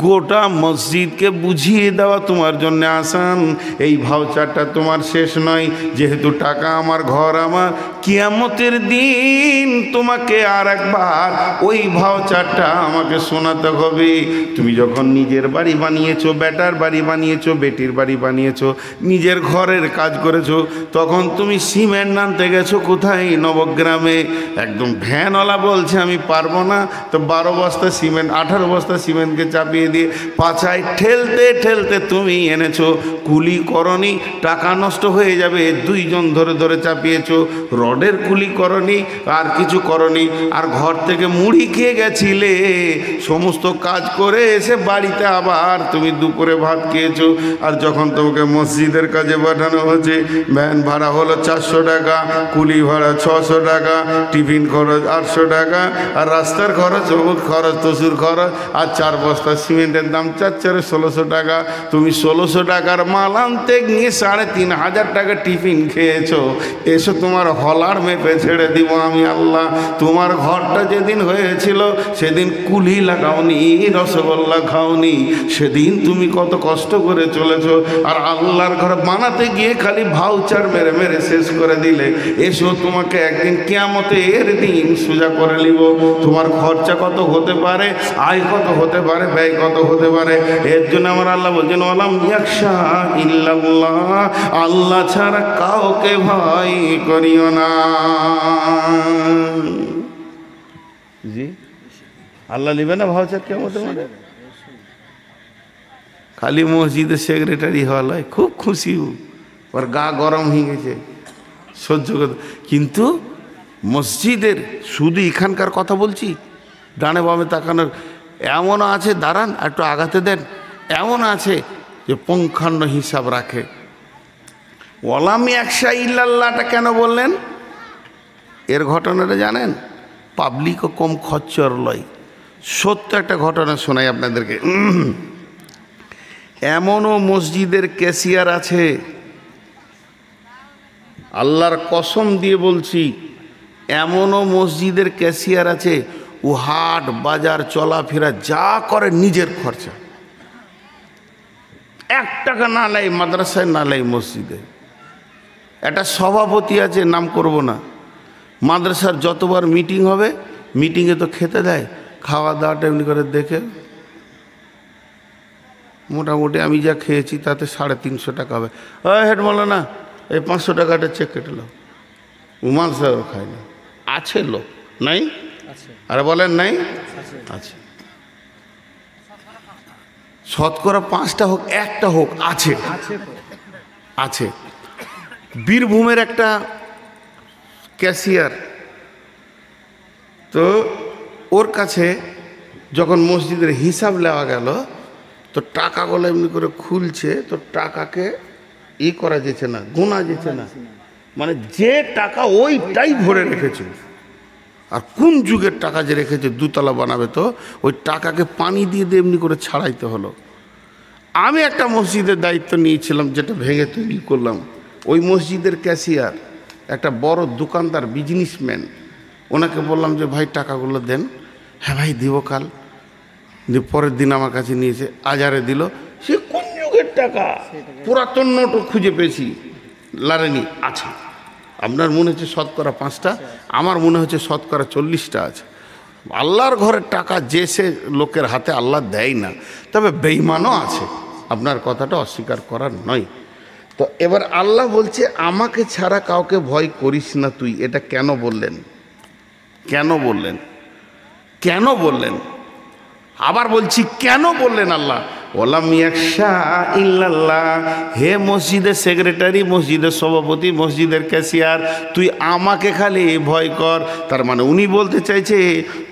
গোটা মসজিদকে বুঝিয়ে দেওয়া তোমার জন্য আসান। এই ভাউচারটা তোমার শেষ নয়, যেহেতু টাকা আমার ঘর আমার, কিয়ামতের দিন তোমাকে আর একবার ওই ভাউচারটা আমাকে শোনাতে হবে। তুমি যখন নিজের বাড়ি বানিয়েছো, বেটার বাড়ি বানিয়েছো, বেটির বাড়ি বানিয়েছো, নিজের ঘরের কাজ করেছো, তখন তুমি সিমেন্ট আনতে গেছো কোথায়? নবগ্রামে। একদম ভ্যানওয়ালা বলছে আমি পারবো না, তো 12 বস্তা সিমেন্ট 18 বস্তা সিমেন্টকে চাপিয়ে দিয়ে পাছায় ঠেলতে ঠেলতে তুমি এনেছো। কুলি করনি, টাকা নষ্ট হয়ে যাবে, 2 জন ধরে ধরে চাপিয়েছো। রডের কুলি করনি, আর কিছু করনি, আর ঘর থেকে মুড়ি খেয়ে গেছিলে। সমস্ত কাজ করে এসে বাড়িতে আবার তুমি দুপুরে ভাত খেয়েছো। আর যখন তোমাকে মসজিদের কাজে পাঠানো হচ্ছে, ভ্যান ভাড়া হলো 400 টাকা, কুলি ভাড়া 600 টাকা, টিফিন খরচ 800 টাকা, আর রাস্তার খরচ অমুক খরচ তসুর খরচ, আর 4 বস্তা সিমেন্টের দাম 4-1600 টাকা। তুমি 1600 টাকার মাল আনতে গিয়ে 3500 টাকা টিফিন খেয়েছো। এসো তোমার হলার মেপে ছেড়ে দিব আমি আল্লাহ। তোমার ঘরটা যেদিন হয়েছিল সেদিন কুলি লাগাওনি, রসগোল্লা খাওনি, সেদিন তুমি কত কষ্ট করে চলেছো। আর আল্লাহর ঘর বানাতে গিয়ে খালি ভাউচার মেরে মেরে শেষ করে দিলে। এসো তোমাকে একদিন কিয়ামতের দিন সোজা করে নিব। তোমার খরচা কত হতে পারে, আয় কত হতে পারে, ব্যয় কত হতে পারে। এর জন্য আমার আল্লাহ বলছেন ওয়ালাম ইয়াখশা ইল্লাল্লাহ, আল্লাহ ছাড়া কাউকে ভয় করিও না। জি আল্লাহ নিবে না ভাউচার কিয়ামতের মাঠে? খালি মসজিদের সেক্রেটারি হওয়ায় খুব খুশি, ওর গা গরম হয়ে গেছে সহ্য করতে। কিন্তু মসজিদের শুধু এখানকার কথা বলছি, ডানে বামে তাকানোর এমনও আছে, দাঁড়ান একটু আগাতে দেন, এমন আছে যে পঙ্খান্ন হিসাব রাখে। ওয়ালাম ইয়াখশা ইল্লাল্লাহটা কেন বললেন? এর ঘটনাটা জানেন? পাবলিকও কম খচ্চর লয়। সত্য একটা ঘটনা শোনাই আপনাদেরকে। এমনও মসজিদের ক্যাশিয়ার আছে, আল্লাহর কসম দিয়ে বলছি, এমনও মসজিদের ক্যাশিয়ার আছে, ও হাট বাজার চলাফেরা যা করে নিজের খরচা, 1 টাকা না লাই মাদ্রাসায়, না লাই মসজিদে। একটা সভাপতি আছে, নাম করব না, মাদ্রাসার যতবার মিটিং হবে, মিটিংয়ে তো খেতে দেয়, খাওয়া দাওয়াটা এমনি করে দেখে মোটামুটি আমি যা খেয়েছি তাতে 350 টাকা হবে। হেড মাওলানা এই 500 টাকাটা চেক কেটে লো। উমাল সাহেব খায় না, আছে লোক নাই? আরে বলেন নাই? আছে। শতকরা 5টা হোক 1টা হোক আছে, আছে। বীরভূমের একটা ক্যাশিয়ার, তো ওর কাছে যখন মসজিদের হিসাব নেওয়া গেল, তো টাকাগুলো এমনি করে খুলছে, তো টাকাকে করা যেছে না, গোনা যেছে না, মানে যে টাকা ওইটাই ভরে রেখেছে। আর কোন যুগের টাকা যে রেখেছে, 2 তলা বানাবে, তো ওই টাকাকে পানি দিয়ে দিয়ে এমনি করে ছাড়াইতে হলো। আমি একটা মসজিদের দায়িত্ব নিয়েছিলাম, যেটা ভেঙে তৈরি করলাম। ওই মসজিদের ক্যাশিয়ার একটা বড় দোকানদার, বিজনেসম্যান, ওনাকে বললাম যে ভাই টাকাগুলো দেন। হ্যাঁ ভাই দিব কাল। পরের দিন আমার কাছে নিয়েছে, আজারে দিল। সে কোন যুগের টাকা, পুরাতন নোটও খুঁজে পেয়েছি, লারেনি আছে। আপনার মনে হচ্ছে শতকরা 5টা, আমার মনে হচ্ছে শতকরা 40টা আছে। আল্লাহর ঘরের টাকা যে সে লোকের হাতে আল্লাহ দেয় না, তবে বেঈমানও আছে, আপনার কথাটা অস্বীকার করার নয়। তো এবার আল্লাহ বলছে আমাকে ছাড়া কাউকে ভয় করিস না তুই। এটা কেন বললেন? কেন বললেন? কেন বললেন? আবার বলছি কেন বললেন আল্লাহ? ওলাম ইয়াখশা ইল্লাল্লাহ, হে মসজিদের সেক্রেটারি, মসজিদের সভাপতি, মসজিদের ক্যাশিয়ার, তুই আমাকে খালি ভয় কর। তার মানে উনি বলতে চাইছে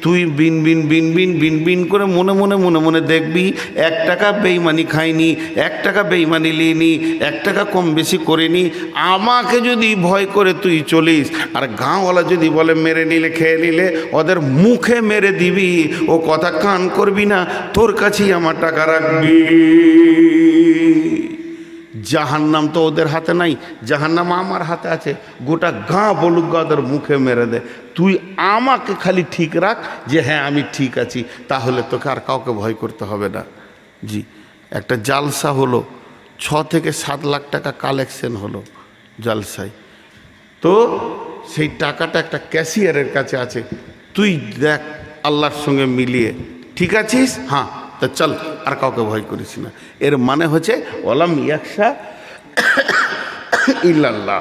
তুই বিন বিন বিন বিন বিন বিন করে মনে মনে মনে মনে দেখবি 1 টাকা বেইমানি খাইনি, 1 টাকা বেইমানি লিনি, 1 টাকা কম বেশি করিনি। আমাকে যদি ভয় করে তুই চলিস, আর গাঁওয়ালা যদি বলে মেরে নিলে খেয়ে নিলে, ওদের মুখে মেরে দিবি, ও কথা কান করবি না, তোর কাছেই আমার টাকা রাখবি। জাহান্নাম তো ওদের হাতে নাই, জাহান্নাম আমার হাতে আছে। গোটা গাঁ বলুক গা, ওদের মুখে মেরে দে। তুই আমাকে খালি ঠিক রাখ যে হ্যাঁ আমি ঠিক আছি, তাহলে তোকে আর কাউকে ভয় করতে হবে না। জি, একটা জালসা হলো, 6 থেকে 7 লাখ টাকা কালেকশন হলো জালসায়। তো সেই টাকাটা একটা ক্যাশিয়ারের কাছে আছে, তুই দেখ আল্লাহর সঙ্গে মিলিয়ে ঠিক আছিস, হ্যাঁ তা চল, আর কাউকে ভয় করিস না। এর মানে হচ্ছে ওলাম ইয়াখশা ইল্লাল্লাহ।